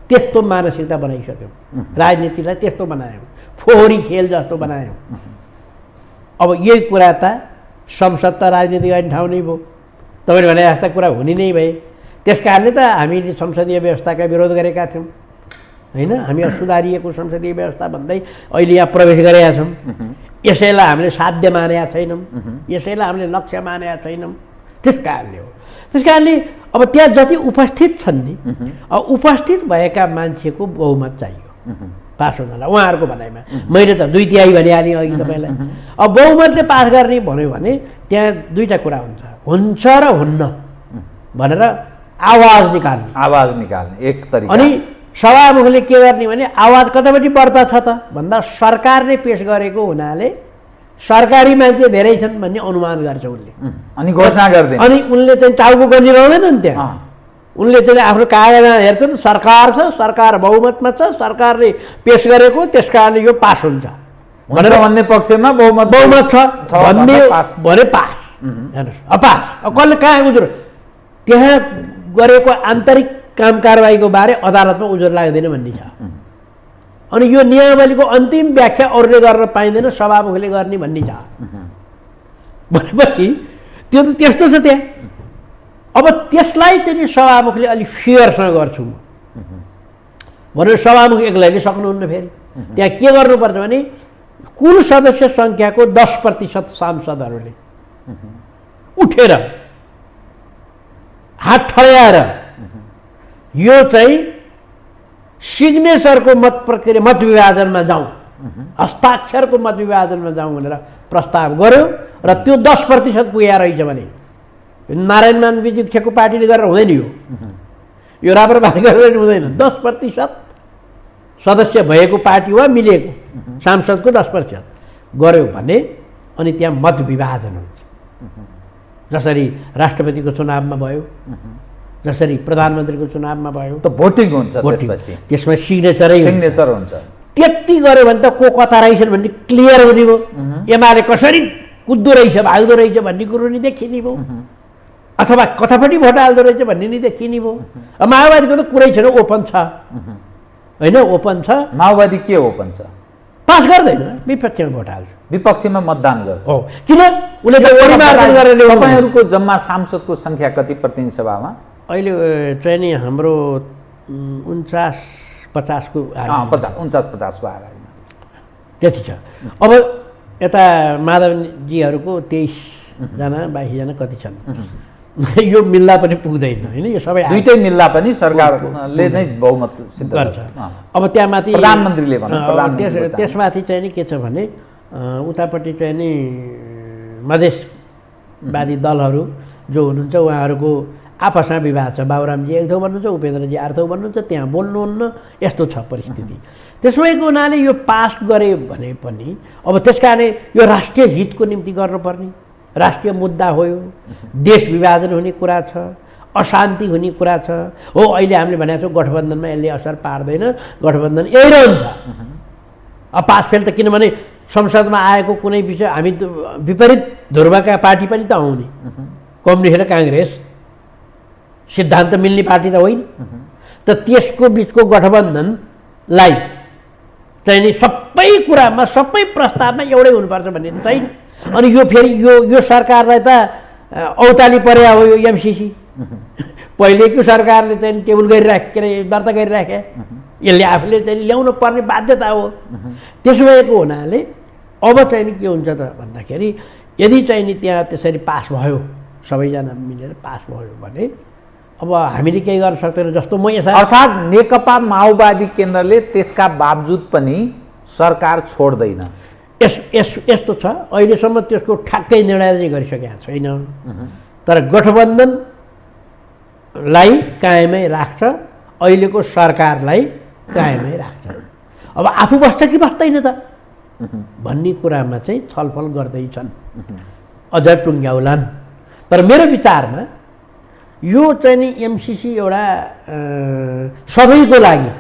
त्यस्तो मानसिकता बनाइसक्यौँ, राजनीतिलाई त्यस्तो बनायौँ, फोहोरी खेल जस्तो बनायौँ। अब यही कुरा त संसद त राजनीति गर्ने ठाउँ नै भयो, तपाईँले भने जस्ता कुरा हुने नै भए। त्यस कारणले त हामीले संसदीय व्यवस्थाका विरोध गरेका थियौँ होइन, हामी सुधारिएको संसदीय व्यवस्था भन्दै अहिले यहाँ प्रवेश गरेका छौँ। यसैलाई हामीले साध्य मानेका छैनौँ, यसैलाई हामीले लक्ष्य मानेका छैनौँ। त्यस कारणले हो, त्यस कारणले अब त्यहाँ जति उपस्थित छन् नि, अब उपस्थित भएका मान्छेको बहुमत चाहियो पास हुनलाई उहाँहरूको भनाइमा। मैले त 2/3 भनिहालेँ अघि तपाईँलाई। अब बहुमत चाहिँ पास गर्ने भन्यो भने त्यहाँ दुईवटा कुरा हुन्छ र हुन्न भनेर आवाज निकाल्ने एक तरिका। अनि सभामुखले के गर्ने भने आवाज कतापट्टि बढ्ता छ त भन्दा सरकारले पेश गरेको हुनाले सरकारी मान्छे धेरै छन् भन्ने अनुमान गर्छ उसले, अनि घोषणा गर्दैन। अनि उनले चाहिँ टाउको गन्जिरहँदैन नि त्यहाँ, उनले चाहिँ आफ्नो कागजमा हेर्छन् सरकार छ, सरकार बहुमतमा छ, सरकारले पेश गरेको, त्यस कारणले यो पास हुन्छ भनेर भन्ने पक्षमा बहुमत छ भन्ने भने पास। हेर्नुहोस् अपास कसले कहाँ उजुर, त्यहाँ गरेको आन्तरिक काम कारबाहीको बारे अदालतमा उजुर लाग्दैन भन्ने छ। अनि यो नियमावलीको अन्तिम व्याख्या अरूले गर्न पाइँदैन, सभामुखले गर्ने भन्ने छ भनेपछि त्यो त त्यस्तो छ त्यहाँ। अब त्यसलाई चाहिँ सभामुखले अलिक फियरसँग गर्छु म भनेर सभामुख एक्लैले सक्नुहुन्न। फेरि त्यहाँ के गर्नुपर्छ भने कुल सदस्य सङ्ख्याको 10% सांसदहरूले उठेर हात ठड्याएर यो चाहिँ सिग्नेचरको मत विभाजनमा जाउँ, हस्ताक्षरको मत विभाजनमा जाउँ भनेर प्रस्ताव गर्यो र त्यो 10% पुगेर रहेछ भने नारायण विजुक्षको पार्टीले गरेर हुँदैन, यो राम्रो बात गरेर हुँदैन। 10% सदस्य भएको पार्टी वा मिलेको सांसदको 10% गर्यो भने अनि त्यहाँ मत विभाजन हुन्छ। जसरी राष्ट्रपतिको चुनावमा भयो, जसरी प्रधानमन्त्रीको चुनावमा भयो, त भोटिङ हुन्छ, त्यसमा सिग्नेचर हुन्छ। त्यति गर्यो भने त को कता रहेछन् भन्ने क्लियर हुने भयो, एमाले कसरी कुद्दो रहेछ भाग्दो रहेछ भन्ने कुरो नि देखिने भयो, अथवा कतापट्टि भोट हाल्दो रहेछ भन्ने नि देखिने भयो। माओवादीको त कुरै छैन, ओपन छ होइन, ओपन छ। माओवादी के ओपन छ? पास गर्दैन, विपक्षमा भोट हाल्छ, विपक्षमा मतदान गर्छ। हो, किन उसले त परिमार्जन गरेर ल्याउनु। तपाईँहरूको जम्मा सांसदको सङ्ख्या कति प्रतिनिधि सभामा? अहिले चाहिँ नि हाम्रो 49-50 को 49-50 को हाराहारीमा त्यति छ। अब यता माधवजीहरूको 23जना 22जना कति छन्, यो मिल्दा पनि पुग्दैन होइन, यो सबै दुईटै मिल्दा पनि सरकारले नै बहुमत सिद्ध गर्छ। अब त्यहाँ माथि प्रधानमन्त्रीले त्यसमाथि चाहिँ नि के छ भने उतापट्टि चाहिँ नि मधेसवादी दलहरू जो हुनुहुन्छ उहाँहरूको आपसमा विवाद छ। बाबुरामजी एक थौ भन्नुहुन्छ, उपेन्द्रजी अर्को भन्नुहुन्छ, त्यहाँ बोल्नुहुन्न, यस्तो छ परिस्थिति। त्यसैको हुनाले यो पास गरे भने पनि अब त्यसकारणले यो राष्ट्रिय हितको निम्ति गर्नुपर्ने राष्ट्रिय मुद्दा हो, यो देश विभाजन हुने कुरा छ, अशान्ति हुने कुरा छ। हो, अहिले हामीले भनेको छौँ गठबन्धनमा यसले असर पार्दैन, गठबन्धन यही रहन्छ। अब पास फेल त किनभने संसदमा आएको कुनै विषय हामी विपरीत ध्रुवका पार्टी पनि त आउने, कम्युनिस्ट र काङ्ग्रेस सिद्धान्त मिल्ने पार्टी त होइन। त त्यसको बिचको गठबन्धनलाई चाहिँ नि सबै कुरामा सबै प्रस्तावमा एउटै हुनुपर्छ भन्ने त छैन। अनि यो फेरि यो सरकारलाई त औताली परे हो यो एमसिसी। पहिलेको सरकारले चाहिँ टेबल गरिराखे, के अरे दर्ता गरिराखे, यसले आफूले चाहिँ ल्याउनु पर्ने बाध्यता हो। त्यसो भएको हुनाले अब चाहिँ नि के हुन्छ त भन्दाखेरि यदि चाहिँ नि त्यहाँ त्यसरी पास भयो, सबैजना मिलेर पास भयो भने अब हामीले केही गर्न सक्दैनौँ। जस्तो म यसरी अर्थात् नेकपा माओवादी केन्द्रले त्यसका बावजुद पनि सरकार छोड्दैन। यस्तो छ, अहिलेसम्म त्यसको ठ्याक्कै निर्णय चाहिँ गरिसकेका छैन। तर गठबन्धनलाई कायमै राख्छ, अहिलेको सरकारलाई कायमै राख्छ। अब आफू बस्छ कि बस्दैन त भन्ने कुरामा चाहिँ छलफल गर्दैछन्, अझ टुङ्ग्याउलान्। तर मेरो विचारमा यो चाहिँ नि एमसिसी एउटा सबैको लागि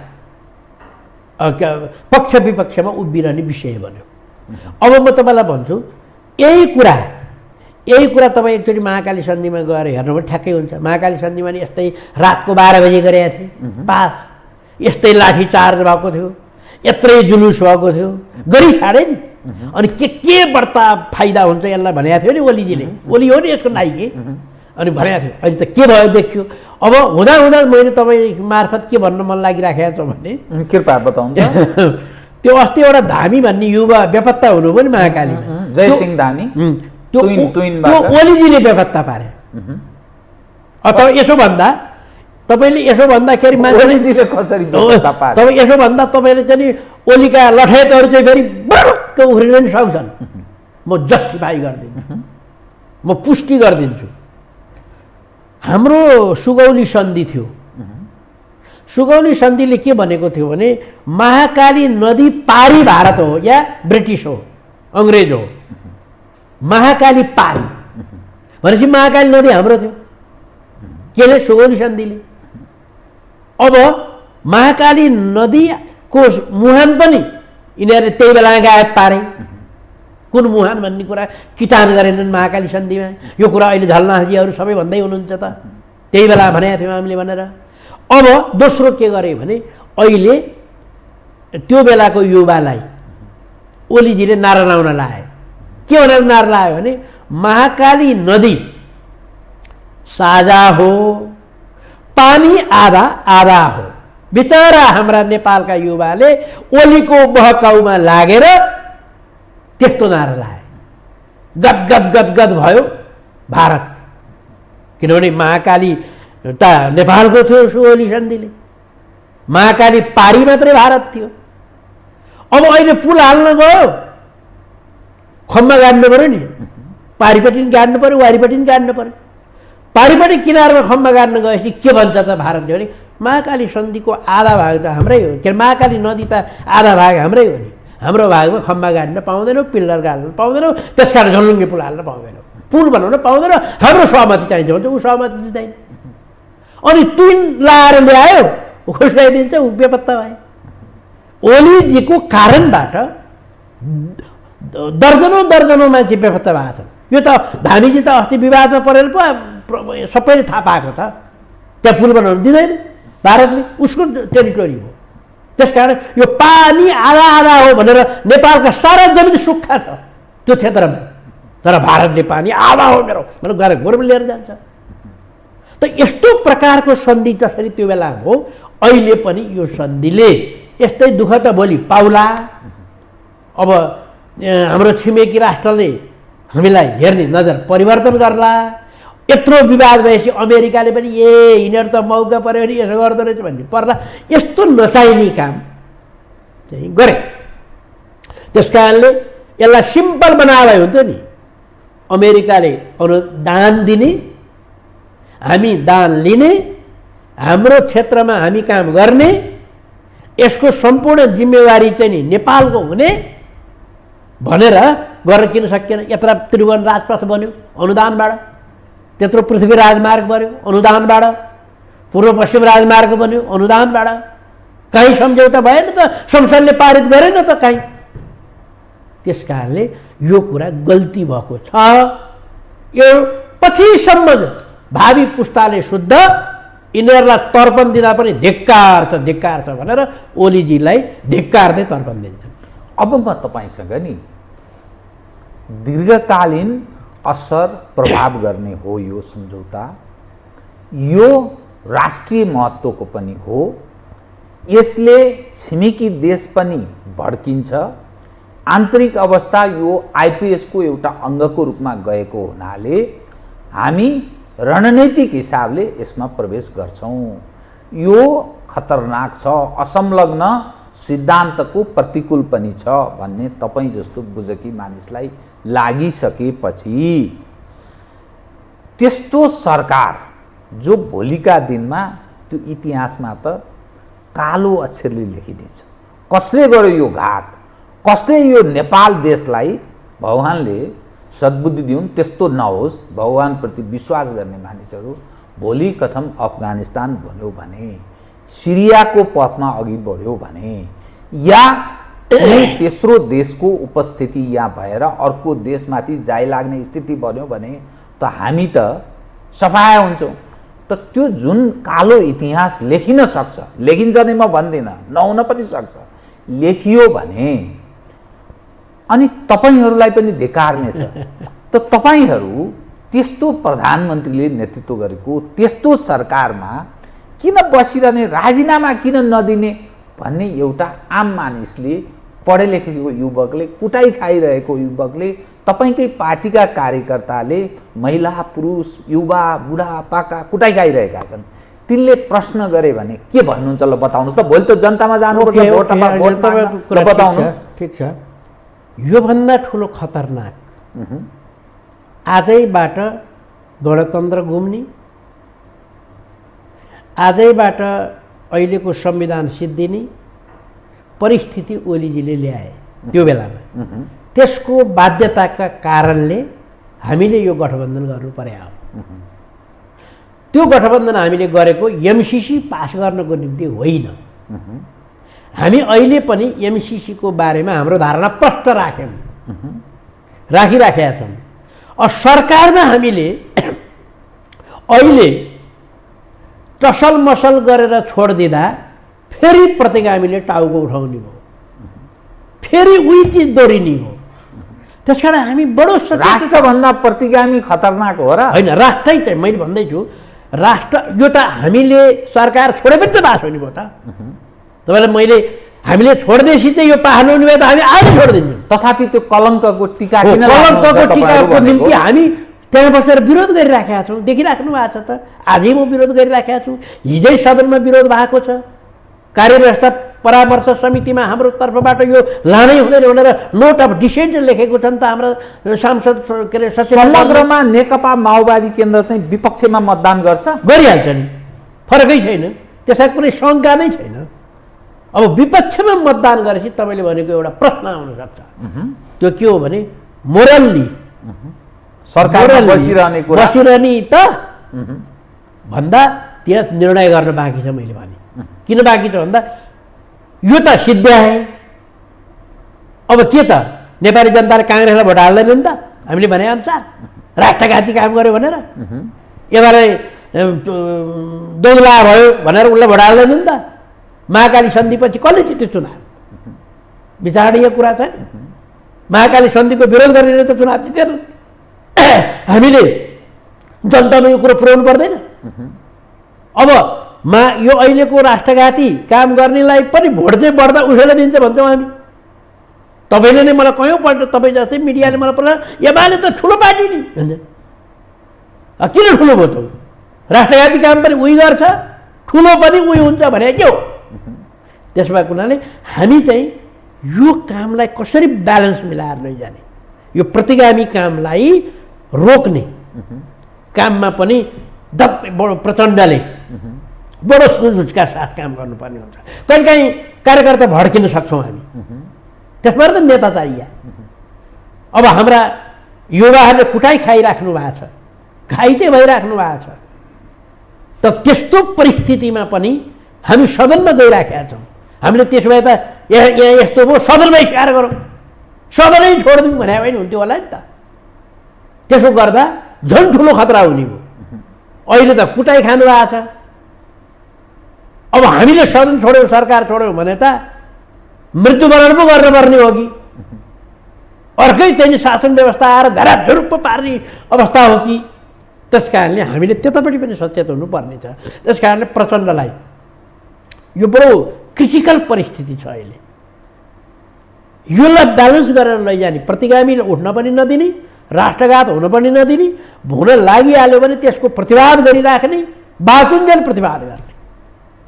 पक्ष विपक्षमा उभिरहने विषय बन्यो। अब म तपाईँलाई भन्छु, यही कुरा तपाईँ एकचोटि महाकाली सन्धिमा गएर हेर्नु भने ठ्याक्कै हुन्छ। महाकाली सन्धिमा नि यस्तै रातको 12 बजे गरेका थिए पास, यस्तै लाठी चार्ज भएको थियो, यत्रै जुलुस भएको थियो, गरी छाडे नि। अनि के बढ्ता फाइदा हुन्छ यसलाई भनेको थियो नि ओलीजीले। ओली हो नि यसको नाइके। अनि भनेको थियो, अहिले त के भयो देखियो। अब हुँदा मैले तपाईँ मार्फत के भन्न मन लागिराखेको छ भने कृपया बताउनु। त्यो अस्ति एउटा धामी भन्ने युवा बेपत्ता हुनु पनि महाकालीमा, जयसिंह धामी, त्यो ओलीजीले बेपत्ता पारे। अथवा यसो भन्दा तपाईँले यसो भन्दाखेरि ओलीजीले कसरी बेपत्ता पारे? तपाईँ यसो भन्दा तपाईँले चाहिँ ओलीका लठयतहरू चाहिँ फेरि बरुक्क उफ्रिन पनि सक्छन्। म जस्टिफाई गरिदिन्छु, म पुष्टि गरिदिन्छु। हाम्रो सुगौली सन्धि थियो। सुगौली सन्धिले के भनेको थियो भने महाकाली नदी पारी भारत हो या ब्रिटिस हो, अङ्ग्रेज हो। महाकाली पारी भनेपछि महाकाली नदी हाम्रो थियो। केले? सुगौली सन्धिले। अब महाकाली नदीको मुहान पनि यिनीहरूले त्यही बेला गायब पारे। कुन मुहान भन्ने कुरा किटान गरेनन् महाकाली सन्धिमा। यो कुरा अहिले झलनाथजीहरू सबै भन्दै हुनुहुन्छ त त्यही बेला भनेको थियौँ हामीले भनेर। अब दोस्रो के गरे भने अहिले त्यो बेलाको युवालाई ओलीजीले नारा लाउन लाए। के भनेर नारा लायो भने महाकाली नदी साझा हो, पानी आधा आधा हो। बिचरा हाम्रा नेपालका युवाले ओलीको बहकाउमा लागेर त्यस्तो नारा लाए। गदगद भयो भारत, किनभने महाकाली त नेपालको थियो सुगौली सन्धिले, महाकाली पारी मात्रै भारत थियो। अब अहिले पुल हाल्न गयो, खम्बा गाड्नु पऱ्यो नि, पारिपट्टि पनि गाड्नु पऱ्यो, वारिपट्टि पनि गाड्नु पऱ्यो। पारिपट्टि किनारमा खम्बा गाड्न गएपछि के भन्छ त भारतले भने महाकाली सन्धिको आधा भाग त हाम्रै हो, के महाकाली नदी त आधा भाग हाम्रै हो नि, हाम्रो भागमा खम्बा गाड्न पाउँदैनौँ, पिल्लर गाड्न पाउँदैनौँ, त्यसकारण झलुङ्गे पुल हाल्न पाउँदैनौँ, पुल बनाउन पाउँदैन, हाम्रो सहमति चाहिन्छ भन्छ, ऊ सहमति दिँदैन। अनि तुन लाएर ल्यायो, खुस्राइदिन्छ, ऊ बेपत्ता भयो। ओलीजीको कारणबाट दर्जनौँ मान्छे बेपत्ता भएको छन्। यो त धामीजी त अस्ति विवादमा परेर पो सबैले थाहा पाएको त, त्यहाँ पुल बनाउनु दिँदैन भारतले, उसको टेरिटोरी हो। त्यसकारण यो पानी आधा आधा हो भनेर नेपालका सारा जमिन सुक्खा छ त्यो क्षेत्रमा, तर भारतले पानी आधा हो मेरो भनेर गएर गोरु लिएर जान्छ। त यस्तो प्रकारको सन्धि जसरी त्यो बेला हो, अहिले पनि यो सन्धिले यस्तै दुःख त भोलि पाउला। अब हाम्रो छिमेकी राष्ट्रले हामीलाई हेर्ने नजर परिवर्तन गर्ला। यत्रो विवाद भएपछि अमेरिकाले पनि यिनीहरू त मौका पऱ्यो भने यसो गर्दो रहेछ भन्ने पर्ला। यस्तो नचाहिने काम चाहिँ गरे। त्यस कारणले यसलाई सिम्पल बनाए हुन्थ्यो नि, अमेरिकाले अनुदान दिने, हामी दान लिने, हाम्रो क्षेत्रमा हामी काम गर्ने, यसको सम्पूर्ण जिम्मेवारी चाहिँ नि नेपालको हुने भनेर गर्न किन सकिएन? यत्र त्रिभुवन राजपथ बन्यो अनुदानबाट, त्यत्रो पृथ्वी राजमार्ग बन्यो अनुदानबाट, पूर्व पश्चिम राजमार्ग बन्यो अनुदानबाट। कहीँ सम्झौता भएन त, संसदले पारित गरेन त कहीँ। त्यस कारणले यो कुरा गल्ती भएको छ। यो पछिसम्म भावी पुस्ताले शुद्ध यिनीहरूलाई तर्पण दिँदा पनि धिक्कार छ भनेर ओलीजीलाई धिक्कार्दै तर्पण दिन्छन्। अब म तपाईँसँग नि दीर्घकालीन असर प्रभाव गर्ने हो यो सम्झौता, यो राष्ट्रिय महत्त्वको पनि हो, यसले छिमेकी देश पनि भड्किन्छ, आन्तरिक अवस्था यो आइपिएसको एउटा अङ्गको रूपमा गएको हुनाले हामी रणनीतिक हिसाबले यसमा प्रवेश गर्छौँ। यो खतरनाक छ, असंलग्न सिद्धान्तको प्रतिकूल पनि छ भन्ने तपाईँ जस्तो बुझकी मानिसलाई लागिसकेपछि त्यस्तो सरकार जो भोलिका दिनमा त्यो इतिहासमा त कालो अक्षरले लेखिदिन्छ। कसले गर्यो यो घात, कसले यो नेपाल देशलाई, भगवानले सद्बुद्धि दिउन् त्यस्तो नहोस्, भगवानप्रति विश्वास गर्ने मानिसहरू भोलि कथम अफगानिस्तान बन्यो भने, सिरियाको पथमा अघि बढ्यो भने, या कुनै तेस्रो देशको उपस्थिति यहाँ भएर अर्को देशमाथि जाइ लाग्ने स्थिति बन्यो भने त हामी त सफाया हुन्छौँ। त त्यो जुन कालो इतिहास लेखिन सक्छ, लेखिन्छ नि म भन्दिनँ, नहुन पनि सक्छ, लेखियो भने अनि तपाईँहरूलाई पनि धिक्कार्ने छ। त तपाईँहरू त्यस्तो प्रधानमन्त्रीले नेतृत्व गरेको त्यस्तो सरकारमा किन बसिरहने, राजीनामा किन नदिने भन्ने एउटा आम मानिसले, पढे लेखेको युवकले, कुटाइ खाइरहेको युवकले, तपाईँकै पार्टीका कार्यकर्ताले, महिला पुरुष युवा बुढापाका कुटाइ खाइरहेका छन्। तिनले प्रश्न गरे भने के भन्नुहुन्छ ल बताउनुहोस् त। भोलि त जनतामा जानुपर्छ, बताउनुहोस्। ठिक छ, योभन्दा ठुलो खतरनाक आजैबाट गणतन्त्र गुम्ने, आजैबाट अहिलेको संविधान सिद्धिने परिस्थिति ओलीजीले ल्याए त्यो बेलामा। त्यसको बाध्यताका कारणले हामीले यो गठबन्धन गर्नु पर्यो। त्यो गठबन्धन हामीले गरेको एमसिसी पास गर्नको निम्ति होइन। हामी अहिले पनि एमसिसीको बारेमा हाम्रो धारणा प्रष्ट राखिराखेका छौँ। सरकारमा हामीले अहिले टसल मसल गरेर छोडिदिँदा फेरि प्रतिगामीले टाउको उठाउने भयो, फेरि उही चिज दोहोरिने हो। त्यसकारण हामी बडो राष्ट्रभन्दा प्रतिगामी खतरनाक हो र होइन? राष्ट्रै चाहिँ मैले भन्दैछु, राष्ट्र यो त हामीले सरकार छोडेपछि त बास हुने भयो त। तपाईँलाई मैले हामीले छोड्दैछ चाहिँ यो पाहाड हुने भए त हामी आज छोडिदिन्छौँ। तथापि त्यो कलङ्कको टीका टिकाको निम्ति हामी त्यहाँ बसेर विरोध गरिराखेका छौँ, देखिराख्नु भएको छ त। आजै म विरोध गरिराखेका छु, हिजै सदनमा विरोध भएको छ। कार्यव्यवस्था परामर्श समितिमा हाम्रो तर्फबाट यो लानै हुँदैन भनेर नोट अफ डिसेन्ट लेखेको छन् त हाम्रा सांसद के अरे सचिव। समग्रमा नेकपा माओवादी केन्द्र चाहिँ विपक्षमा मतदान गर्छ, गरिहाल्छ नि, फरकै छैन, त्यसमा कुनै शङ्का नै छैन। अब विपक्षमा मतदान गरेपछि तपाईँले भनेको एउटा प्रश्न आउन सक्छ, त्यो के हो भने मोरल्ली सरकारमा बसिरहने त भन्दा त्यहाँ निर्णय गर्न बाँकी छ। मैले भने किन बाँकी छ भन्दा यो त सिद्ध्याए। अब के त नेपाली जनताले काङ्ग्रेसलाई भोट हाल्दैन नि त, हामीले भनेअनुसार राष्ट्रघाती काम गर्यो भनेर। एबारे दोगला भयो भनेर उसलाई भोट हाल्दैन नि त। महाकाली सन्धिपछि कसले जित्यो चुनाव? विचारणीय कुरा छ नि। महाकाली सन्धिको विरोध गरेर त चुनाव जितेन। हामीले जनतामा यो कुरो पुर्याउनु पर्दैन। अब यो अहिलेको राष्ट्रघाती काम गर्नेलाई पनि भोट चाहिँ बढ्दा उसैलाई दिन्छ भन्छौँ हामी। तपाईँले नै मलाई कयौँपल्ट, तपाईँ जस्तै मिडियाले मलाई पल्ट एमाले त ठुलो पार्टी नि भन्छ। किन ठुलो भयो त? राष्ट्रघाती काम पनि उही गर्छ, ठुलो पनि उही हुन्छ भने के हो? त्यसो भएको हुनाले हामी चाहिँ यो कामलाई कसरी ब्यालेन्स मिलाएर लैजाने, यो प्रतिगामी कामलाई रोक्ने काममा पनि बडो प्रचण्डले बडो सुझबुझका साथ काम गर्नुपर्ने हुन्छ। कहिलेकाहीँ कार्यकर्ता भड्किन सक्छौँ हामी, त्यसबाट त नेता चाहिए। अब हाम्रा युवाहरूले कुटाइ खाइराख्नु भएको छ, घाइते भइराख्नु भएको छ। त त्यस्तो परिस्थितिमा पनि हामी सदनमा गइराखेका छौँ। हामीले त्यसो भए त यहाँ यस्तो भयो, सदनमै स्वीकार गरौँ, सदनै छोडिदिउँ भने पनि हुन्थ्यो होला नि त। त्यसो गर्दा झन् ठुलो खतरा हुने भयो। अहिले त कुटाइ खानु भएको छ, अब हामीले सदन छोड्यौँ सरकार छोड्यौँ भने त मृत्युवरण पो गर्नुपर्ने हो कि अर्कै चाहिँ शासन व्यवस्था आएर धराधुरुप्प पार्ने अवस्था हो कि? त्यस कारणले हामीले त्यतापट्टि पनि सचेत हुनुपर्ने छ। त्यस कारणले प्रचण्डलाई यो बडो क्रिटिकल परिस्थिति छ अहिले। योलाई ब्यालेन्स गरेर लैजाने, प्रतिगामीले उठ्न पनि नदिने, राष्ट्रघात हुन पनि नदिने, हुन लागिहाल्यो भने त्यसको प्रतिवाद गरिराख्ने, बाचुन्जेल प्रतिवाद गर्ने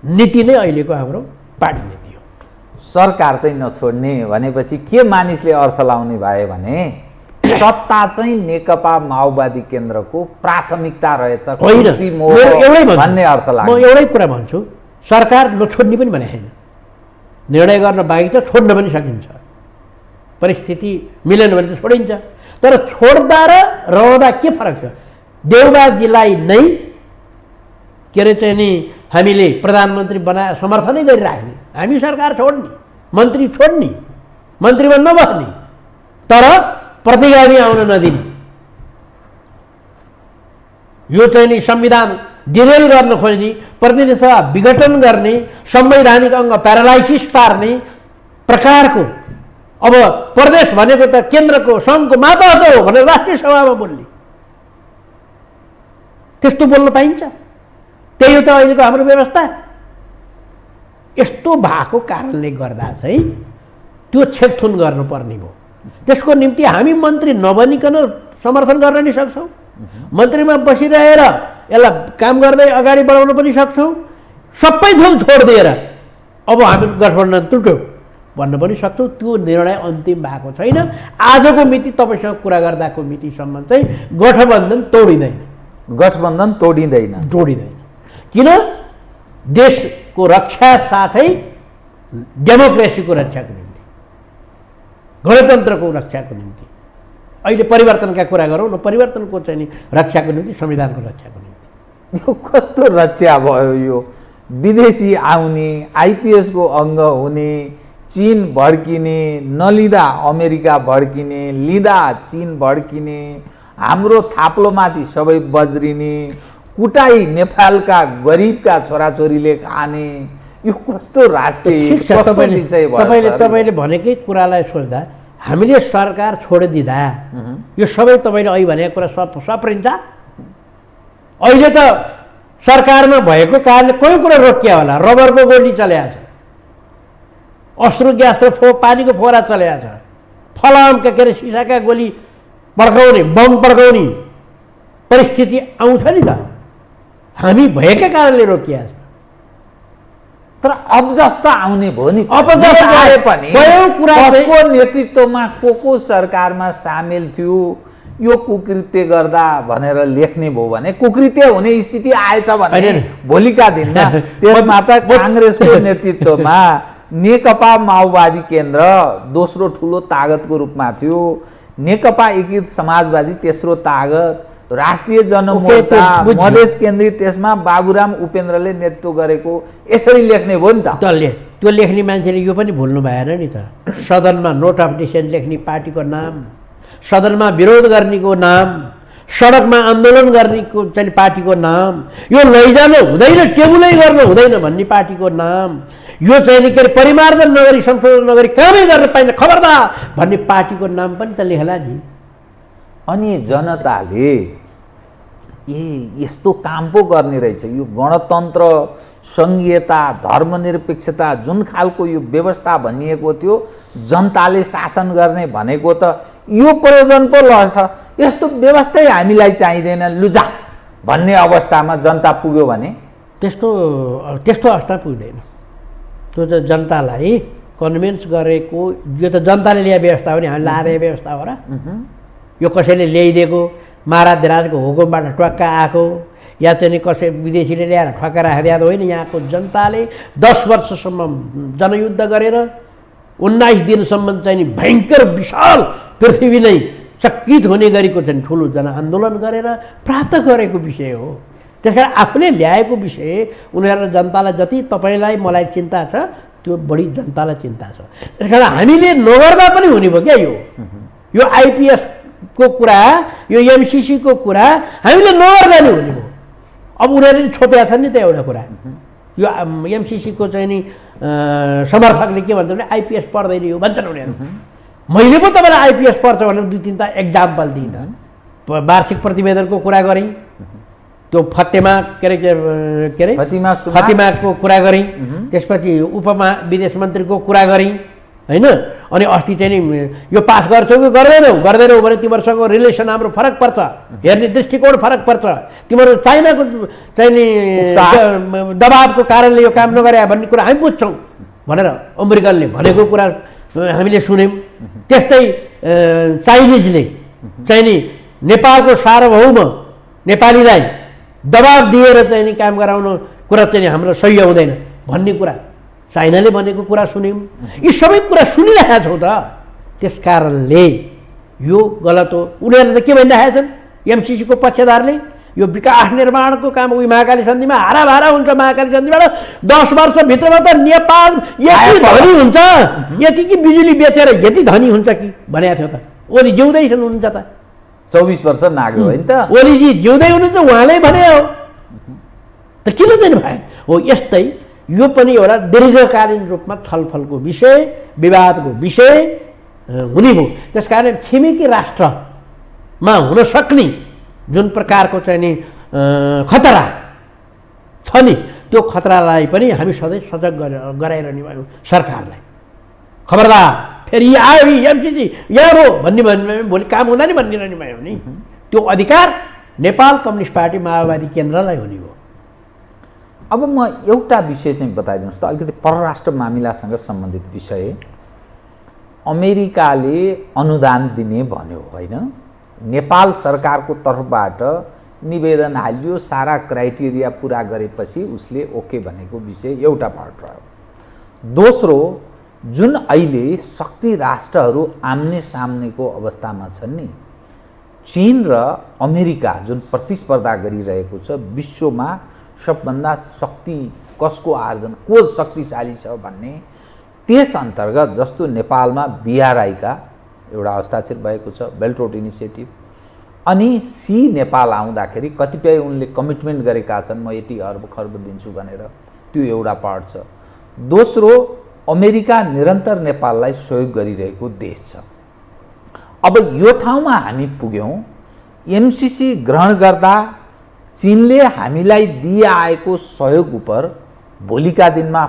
नीति नै अहिलेको हाम्रो पार्टी नीति हो। सरकार चाहिँ नछोड्ने भनेपछि के मानिसले अर्थ लाउने भयो भने सत्ता चाहिँ नेकपा माओवादी केन्द्रको प्राथमिकता रहेछ भन्ने अर्थ लाग्छ। म एउटै कुरा भन्छु, सरकार नछोड्ने पनि भने होइन, निर्णय गर्न बाँकी छ, छोड्न पनि सकिन्छ। परिस्थिति मिलेन भने त छोडिन्छ। तर छोड्दा र रहँदा के फरक छ? देउबाजीलाई नै के अरे चाहिँ नि हामीले प्रधानमन्त्री बनाए समर्थनै गरिराख्ने, हामी सरकार छोड्ने, मन्त्री छोड्ने, मन्त्रीमा नबस्ने, तर प्रतिगामी आउन नदिने, यो चाहिँ नि संविधान डिरेल गर्न खोज्ने, प्रतिनिधि सभा विघटन गर्ने, संवैधानिक अङ्ग प्यारालाइसिस पार्ने प्रकारको। अब प्रदेश भनेको त केन्द्रको सङ्घको माता हो भनेर राष्ट्रिय सभामा बोल्ने, त्यस्तो बोल्न पाइन्छ? त्यही हो त अहिलेको हाम्रो व्यवस्था। यस्तो भएको कारणले गर्दा चाहिँ त्यो छेकथुन गर्नुपर्ने भयो। त्यसको निम्ति हामी मन्त्री नबनिकन समर्थन गर्न नि सक्छौँ, मन्त्रीमा बसिरहेर यसलाई काम गर्दै अगाडि बढाउन पनि सक्छौँ, सबै थोक छोडिदिएर अब हामी गठबन्धन टुट्यो भन्न पनि सक्छौँ। त्यो निर्णय अन्तिम भएको छैन। आजको मिति तपाईँसँग कुरा गर्दाको मितिसम्म चाहिँ गठबन्धन तोडिँदैन, गठबन्धन तोडिँदैन। किन? देशको रक्षा साथै डेमोक्रेसीको रक्षाको निम्ति, गणतन्त्रको रक्षाको निम्ति अहिले परिवर्तनका कुरा गरौँ न, परिवर्तनको चाहिँ नि रक्षाको निम्ति, संविधानको रक्षाको निम्ति। यो कस्तो रक्षा भयो? यो विदेशी आउने, आइपिएसको अङ्ग हुने, चीन भड्किने, नलिँदा अमेरिका भड्किने, लिँदा चीन भड्किने, हाम्रो थाप्लोमाथि सबै बज्रिने, कुटाई नेपालका गरिबका छोराछोरीले खाने, यो कस्तो राष्ट्रिय विषय भयो? तपाईँले भनेकै कुरालाई सोच्दा हामीले सरकार छोडिदिँदा यो सबै तपाईँले अहिले भनेको कुरा सप्रिन्छ। अहिले त सरकारमा भएको कारणले कोही कुरा रोकिया होला, रबरको गोली चलेको छ, अश्रु ग्यास र पानीको फोहरा चलेको छ, फलामका के अरे सिसाका गोली पड्काउने, बम पड्काउने परिस्थिति आउँछ नि त, हामी भएका कारणले रोकिया छ। तर अब जस्ता आउने भयो नि, अपजस्ट आए पनि कसको नेतृत्वमा को सरकारमा सामेल थियो, यो कुकृत्य गर्दा भनेर लेख्ने भयो भने कुकृत्य हुने स्थिति आएछ भने भोलिका दिनमा त्यसमा त काङ्ग्रेसको नेतृत्वमा नेकपा माओवादी केन्द्र दोस्रो ठुलो तागतको रूपमा थियो, नेकपा एकीकृत समाजवादी तेस्रो तागत, राष्ट्रिय जनमोर्चा मधेस केन्द्रित, त्यसमा बाबुराम उपेन्द्रले नेतृत्व गरेको, यसरी लेख्ने भयो नि त। त्यो लेख्ने मान्छेले यो पनि भुल्नु भएन नि त, सदनमा नोट अफ डिसेन्ट लेख्ने पार्टीको नाम, सदनमा विरोध गर्नेको नाम, सडकमा आन्दोलन गर्नेको चाहिँ पार्टीको नाम, यो लैजानु हुँदैन, टेबुलै गर्नु हुँदैन भन्ने पार्टीको नाम, यो चाहिँ के अरे परिमार्जन नगरी संशोधन नगरी कामै गर्न पाइन्न खबरदार भन्ने पार्टीको नाम पनि त लेखला नि। अनि जनताले यस्तो काम पो गर्ने रहेछ, यो गणतन्त्र, सङ्घीयता, धर्मनिरपेक्षता जुन खालको यो व्यवस्था भनिएको थियो, जनताले शासन गर्ने भनेको त यो प्रयोजन पो लड्छ, यस्तो व्यवस्थै हामीलाई चाहिँदैन लुजा भन्ने अवस्थामा जनता पुग्यो भने त्यस्तो अवस्था पुग्दैन। त्यो त जनतालाई कन्भिन्स गरेको, यो त जनताले ल्याए व्यवस्था हो नि, हामी लादे व्यवस्था हो र? यो कसैले ल्याइदिएको, महाराजको हुकुमबाट ट्वाक्क आएको, या चाहिँ कसै विदेशीले ल्याएर ठक्का राखिदिएको होइन। यहाँको जनताले 10 वर्षसम्म जनयुद्ध गरेर 19 दिनसम्म चाहिँ भयङ्कर विशाल पृथ्वी नै चकित हुने गरेको चाहिँ ठुलो जनआन्दोलन गरेर प्राप्त गरेको विषय हो। त्यस कारण आफूले ल्याएको विषय उनीहरूलाई जनतालाई जति तपाईँलाई मलाई चिन्ता छ त्यो बढी जनतालाई चिन्ता छ। त्यस कारण हामीले नगर्दा पनि हुने भयो क्या यो आइपिएसको कुरा, यो एमसिसीको कुरा हामीले नगर्दा नि हुने भयो। अब उनीहरूले छोपेका छन् नि त एउटा कुरा, यो एमसिसीको चाहिँ नि समर्थकले के भन्छ भने आइपिएस पढ्दैन यो भन्छन् उनीहरू। मैले पो तपाईँलाई आइपिएस पढ्छ भनेर 2-3टा एक्जाम्पल दिएँ त। वार्षिक प्रतिवेदनको कुरा गरेँ, त्यो फतेमा के अरे फतिमाको कुरा गरेँ, त्यसपछि विदेश मन्त्रीको कुरा गरेँ होइन। अनि अस्ति चाहिँ नि यो पास गर्छौ कि गर्दैनौ भने तिमीहरूसँग रिलेसन हाम्रो फरक पर्छ, हेर्ने दृष्टिकोण फरक पर्छ, तिमीहरू चाइनाको चाहिँ नि दबावको कारणले यो काम नगरे भन्ने कुरा हामी बुझ्छौँ भनेर अमेरिकनले भनेको कुरा हामीले सुन्यौँ। त्यस्तै चाइनिजले चाहिँ नि नेपालको सार्वभौम नेपालीलाई दबाब दिएर चाहिँ नि काम गराउनु कुरा चाहिँ हाम्रो सही हुँदैन भन्ने कुरा चाइनाले भनेको कुरा सुन्यौँ। यी सबै कुरा सुनिरहेका छौँ त। त्यस कारणले यो गलत हो। उनीहरूले त के भनिरहेका छन् एमसिसीको पक्षधारले, यो विकास निर्माणको काम उही महाकाली सन्धिमा हाराभारा हुन्छ। महाकाली सन्धिबाट 10 वर्षभित्रमा त नेपाल यति धनी हुन्छ, यति कि बिजुली बेचेर यति धनी हुन्छ कि भनेको थियो त। ओली जिउँदै हुनुहुन्छ त, 24 वर्ष नाग्यो होइन त। ओलीजी जिउँदै हुनुहुन्छ, उहाँले भने हो त, किन चाहिँ भएन हो। यस्तै यो पनि एउटा दीर्घकालीन रूपमा छलफलको विषय, विवादको विषय हुने भयो। त्यस कारण छिमेकी राष्ट्रमा हुन सक्ने जुन प्रकारको चाहिँ नि खतरा छ नि, त्यो खतरालाई पनि हामी सधैँ सजग गराइरहने भयौँ सरकारलाई। खबरदार फेरि आयो एमसिसी यहाँ हो भन्ने भोलि काम हुँदा नि भनिरहने भयो नि, त्यो अधिकार नेपाल कम्युनिस्ट पार्टी माओवादी केन्द्रलाई हुने हो। अब म एउटा विषय चाहिँ बताइदिनुहोस् त, अलिकति परराष्ट्र मामिलासँग सम्बन्धित विषय। अमेरिकाले अनुदान दिने भन्यो होइन, नेपाल सरकारको तर्फबाट निवेदन हालियो, सारा क्राइटेरिया पुरा गरेपछि उसले ओके भनेको विषय एउटा पार्ट रह्यो। दोस्रो, जुन अहिले शक्ति राष्ट्रहरू आम्ने सामनेको अवस्थामा छन् नि, चीन र अमेरिका जुन प्रतिस्पर्धा गरिरहेको छ विश्वमा सबभन्दा शक्ति कसको आर्जन, को शक्तिशाली छ भन्ने, त्यस अन्तर्गत जस्तो नेपालमा बिआरआईका एउटा हस्ताक्षर भएको छ, बेल्ट रोड इनिसिएटिभ, अनि सी नेपाल आउँदाखेरि कतिपय उनले कमिटमेन्ट गरेका छन्, म यति अर्ब खर्ब दिन्छु भनेर, त्यो एउटा पार्ट छ। दोस्रो, अमेरिका निरन्तर नेपाललाई सहयोग गरिरहेको देश छ। अब यो ठाउँमा हामी पुग्यौँ, एमसिसी ग्रहण गर्दा चीनले हामीलाई दिइआएको सहयोग उप भोलिका दिनमा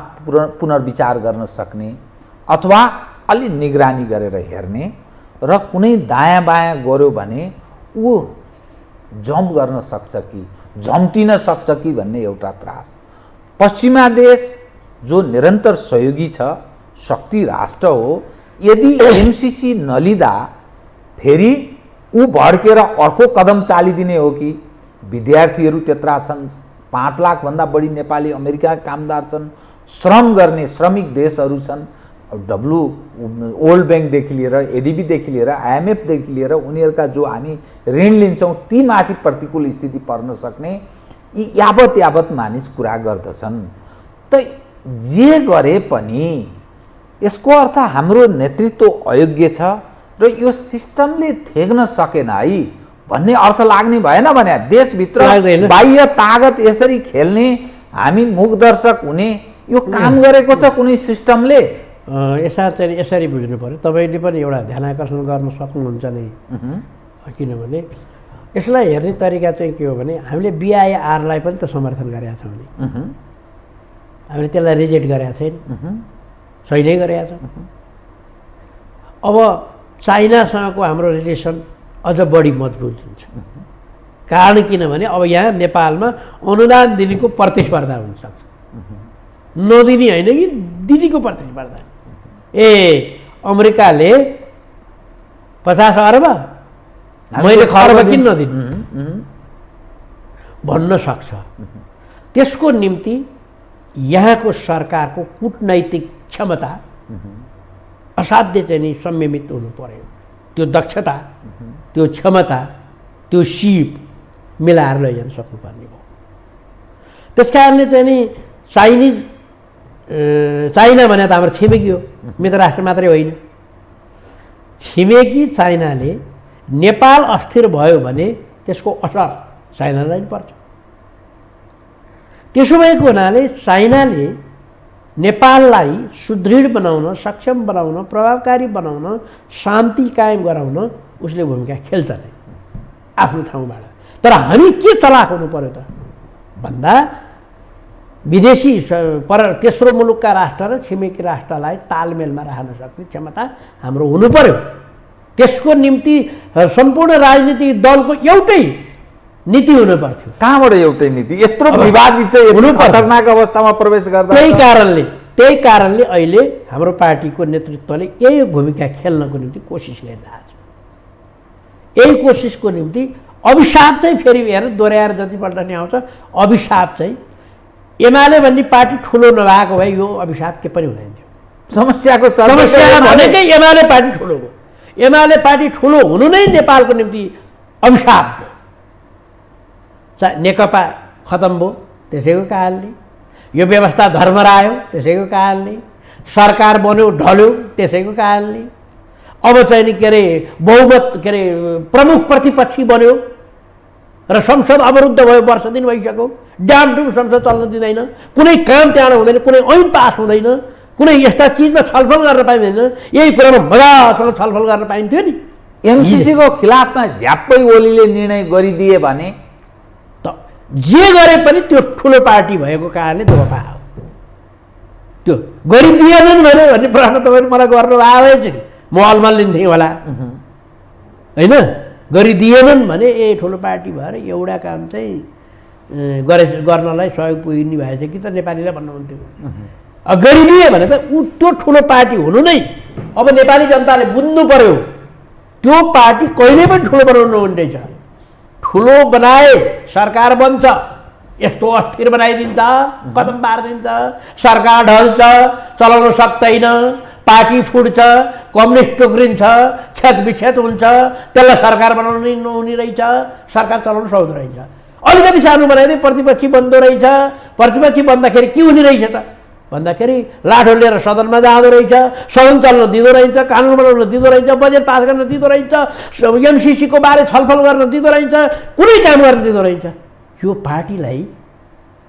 पुनर्विचार गर्न सक्ने अथवा अलि निगरानी गरेर हेर्ने र कुनै दायाँ बायाँ गर्यो भने ऊ जम्प गर्न सक्छ कि झम्टिन सक्छ कि भन्ने एउटा त्रास। पश्चिमा देश जो निरन्तर सहयोगी छ, शक्ति राष्ट्र हो, यदि एमसिसी नलिँदा फेरि ऊ भड्केर अर्को कदम चालिदिने हो कि विद्यार्थीहरू त्यत्रा छन्, 5 लाखभन्दा बढी नेपाली अमेरिका कामदार छन्, श्रम गर्ने श्रमिक देशहरू छन्, वर्ल्ड ब्याङ्कदेखि लिएर एडिबीदेखि लिएर आइएमएफदेखि लिएर उनीहरूका जो हामी ऋण लिन्छौँ ती माथि प्रतिकूल स्थिति पर्न सक्ने यी यावत मानिस कुरा गर्दछन्। त जे गरे पनि यसको अर्थ हाम्रो नेतृत्व अयोग्य छ र यो सिस्टमले थेग्न सकेन है भन्ने अर्थ लाग्ने भएन भने देशभित्र बाह्य तागत यसरी खेल्ने, हामी मुखदर्शक हुने यो काम गरेको छ कुनै सिस्टमले। यसरी बुझ्नु पर्यो। तपाईँले पनि एउटा ध्यान आकर्षण गर्न सक्नुहुन्छ नै, किनभने यसलाई हेर्ने तरिका चाहिँ के हो भने हामीले बिआइआरलाई पनि त समर्थन गरेका छौँ नि, हामीले त्यसलाई रिजेक्ट गरेका छैन, सही नै गरेका छौँ। अब चाइनासँगको हाम्रो रिलेसन अझ बढी मजबुत हुन्छ। कारण किनभने अब यहाँ नेपालमा अनुदान दिनेको प्रतिस्पर्धा हुनसक्छ, नदिने होइन कि दिनेको प्रतिस्पर्धा। अमेरिकाले 50 अर्ब मैले खर्ब किन नदिनु भन्न सक्छ। त्यसको निम्ति यहाँको सरकारको कूटनैतिक क्षमता असाध्य चाहिँ नि संयमित हुनु पर्यो। त्यो दक्षता, त्यो क्षमता, त्यो सिप मिलाएर लैजान सक्नुपर्ने भयो। त्यस कारणले चाहिँ नि चाइना भने त हाम्रो छिमेकी हो, मित्र राष्ट्र मात्रै होइन। छिमेकी चाइनाले नेपाल अस्थिर भयो भने त्यसको असर चाइनालाई पनि पर्छ। त्यसो भएको हुनाले चाइनाले नेपाललाई सुदृढ बनाउन, सक्षम बनाउन, प्रभावकारी बनाउन, शान्ति कायम गराउन उसले भूमिका खेल्छ नै आफ्नो ठाउँबाट। तर हामी के चलाख हुनु पर्यो त भन्दा विदेशी तेस्रो मुलुकका राष्ट्र र छिमेकी राष्ट्रलाई तालमेलमा राख्न सक्ने क्षमता हाम्रो हुनु पर्यो। त्यसको निम्ति सम्पूर्ण राजनीतिक दलको एउटै नीति हुनु पर्थ्यो। कहाँबाट एउटै नीति? यत्रो विभाजित चाहिँ हुनु खतरनाक अवस्थामा प्रवेश गर्दा त्यही कारणले अहिले हाम्रो पार्टीको नेतृत्वले यही भूमिका खेल्नको निम्ति कोसिस गरिरहेछ। यही कोसिसको निम्ति अभिशाप चाहिँ फेरि हेर दोहोऱ्याएर जतिपल्ट नि आउँछ, अभिशाप चाहिँ एमाले भन्ने पार्टी ठुलो नभएको भए यो अभिशाप के पनि हुँदैन थियो। समस्या भनेकै एमाले पार्टी ठुलो हो। एमाले पार्टी ठुलो हुनु नै नेपालको निम्ति अभिशाप हो। नेकपा खतम भयो त्यसैको कारणले, यो व्यवस्था धर्मरायो त्यसैको कारणले, सरकार बन्यो ढल्यो त्यसैको कारणले, अब चाहिँ नि के अरे बहुमत के अरे प्रमुख प्रतिपक्षी बन्यो र संसद अवरुद्ध भयो, वर्ष दिन भइसक्यो, ड्यामडुम संसद चल्न दिँदैन, कुनै काम त्यहाँ हुँदैन, कुनै ऐन पास हुँदैन, कुनै यस्ता चिजमा छलफल गर्न पाइँदैन। यही कुरामा मजासँग छलफल गर्न पाइन्थ्यो नि। एमसीसीको खिलाफमा झ्याप्पै ओलीले निर्णय गरिदिए भने त जे गरे पनि त्यो ठुलो पार्टी भएको कारणले धोपा हो। त्यो गरिदिएनन् भने भन्ने प्रश्न तपाईँले मलाई गर्नु आएछ नि, म अलमा लिन्थेँ होला होइन। गरिदिएनन् भने ए ठुलो पार्टी भएर एउटा काम चाहिँ गर्नलाई सहयोग पुगिने भएछ कि त नेपालीलाई भन्नुहुन्थ्यो। गरिदिए भने त त्यो ठुलो पार्टी हुनु नै अब नेपाली जनताले बुझ्नु पर्यो। त्यो पार्टी कहिले पनि ठुलो बनाउनु हुँदैछ। ठुलो बनाए सरकार बन्छ, यस्तो अस्थिर बनाइदिन्छ, कदम पारिदिन्छ, सरकार ढल्छ, चलाउन सक्दैन, पार्टी फुट्छ, कम्युनिस्ट टुक्रिन्छ, छेदविच्छेद हुन्छ, त्यसलाई सरकार बनाउनु नहुने रहेछ, सरकार चलाउनु सक्दो रहेछ। अलिकति सानो बनाइदिए प्रतिपक्षी बन्दो रहेछ। प्रतिपक्षी बन्दाखेरि के हुने रहेछ त भन्दाखेरि लाठो लिएर सदनमा जाँदो रहेछ, सदन चल्न दिँदो रहेछ, कानुन बनाउन दिँदो रहेछ, बजेट पास गर्न दिँदो रहेछ, एमसीसीको बारे छलफल गर्न दिँदो रहेछ, कुनै काम गर्न दिँदो रहेछ। यो पार्टीलाई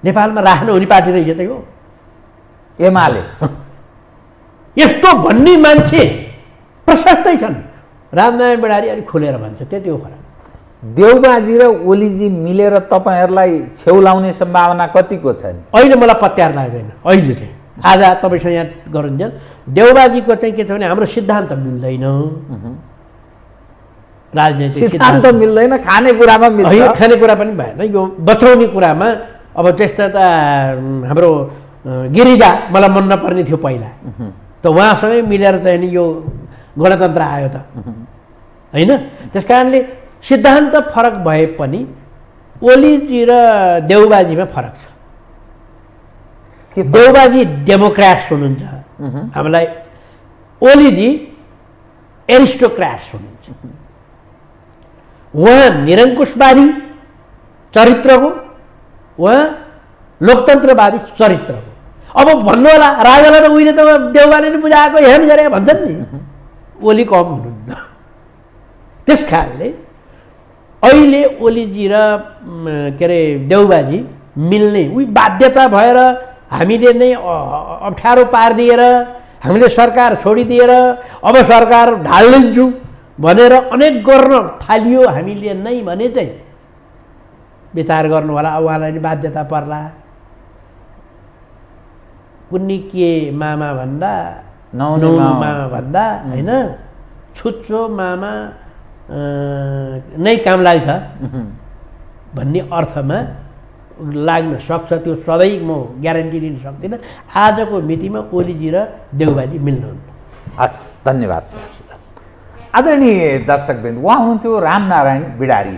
नेपालमा राख्नु हुने पार्टी रहेछ त यो एमाले। यस्तो भन्ने मान्छे प्रशस्तै छन्। रामनारायण बडारी अलिक खुलेर भन्छ, त्यति हो फरक। देउबाजी र ओलीजी मिलेर तपाईँहरूलाई छेउ लाउने सम्भावना कतिको छ नि? अहिले मलाई पत्यार लाग्दैन। अहिले चाहिँ आज तपाईँसँग यहाँ गरुन्जेल देउबाजीको चाहिँ के छ भने हाम्रो सिद्धान्त मिल्दैन, राजनैतिक सिद्धान्त मिल्दैन, खानेकुरामा मिल्छ, खानेकुरा पनि भएन, यो बचाउने कुरामा। अब त्यस्तो त हाम्रो गिरिजा मलाई मन नपर्ने थियो पहिला, त उहाँसँगै मिलेर चाहिँ नि यो गणतन्त्र आयो त होइन। त्यस कारणले सिद्धान्त फरक भए पनि ओलीजी र देउबाजीमा फरक छ। देउबाजी डेमोक्रेट्स हुनुहुन्छ हामीलाई, ओलीजी एरिस्टोक्रेट्स हुनुहुन्छ। उहाँ निरङ्कुशवादी चरित्रको, उहाँ लोकतन्त्रवादी चरित्रको। अब भन्नु होला राजालाई त उहिले त देउबाले नै बुझाएको हेर्न गरे भन्छन् नि, ओली कम हुनुहुन्न। त्यस कारणले अहिले ओलीजी र के अरे देउबाजी मिल्ने उही बाध्यता भएर हामीले नै अप्ठ्यारो पारिदिएर, हामीले सरकार छोडिदिएर अब सरकार ढालिदिन्छु भनेर अनेक गर्न थालियो हामीले नै भने चाहिँ विचार गर्नु होला। अब उहाँलाई नि बाध्यता पर्ला। कुन्नी के मामा भन्दा नुनु मामा भन्दा होइन, छुच्चो मामा नै काम लाग्छ भन्ने अर्थमा लाग्न सक्छ। त्यो सधैँ म ग्यारेन्टी दिन सक्दिनँ। आजको मितिमा ओलीजी र देउबाजी मिल्नुहुन्न। हस्, धन्यवाद सर। आदरणीय दर्शकवृन्द, उहाँ हुनुहुन्थ्यो रामनारायण बिडारी,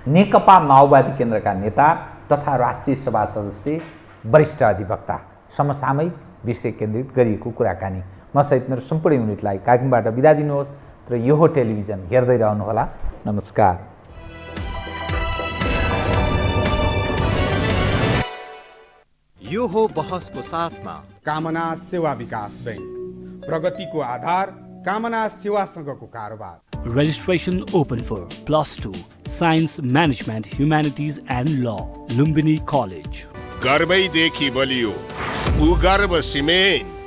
नेकपा माओवादी केन्द्रका नेता तथा राष्ट्रिय सभा सदस्य, वरिष्ठ अधिवक्ता। समसामयिक विषय केन्द्रित गरिएको कुराकानी। म सहित मेरो सम्पूर्ण युनिटलाई काखिङबाट बिदा दिनुहोस् र यो हो टेलिभिजन हेर्दै रहनुहोला। नमस्कार। यो हो बहसको साथमा कामना सेवा विकास बैंक, प्रगतिको आधार कामना सेवासँगको कारोबार। Registration open for +2 Science Management Humanities and Law, Lumbini College. गर्वैदेखि बलियो भूगर्भ सिमेन्ट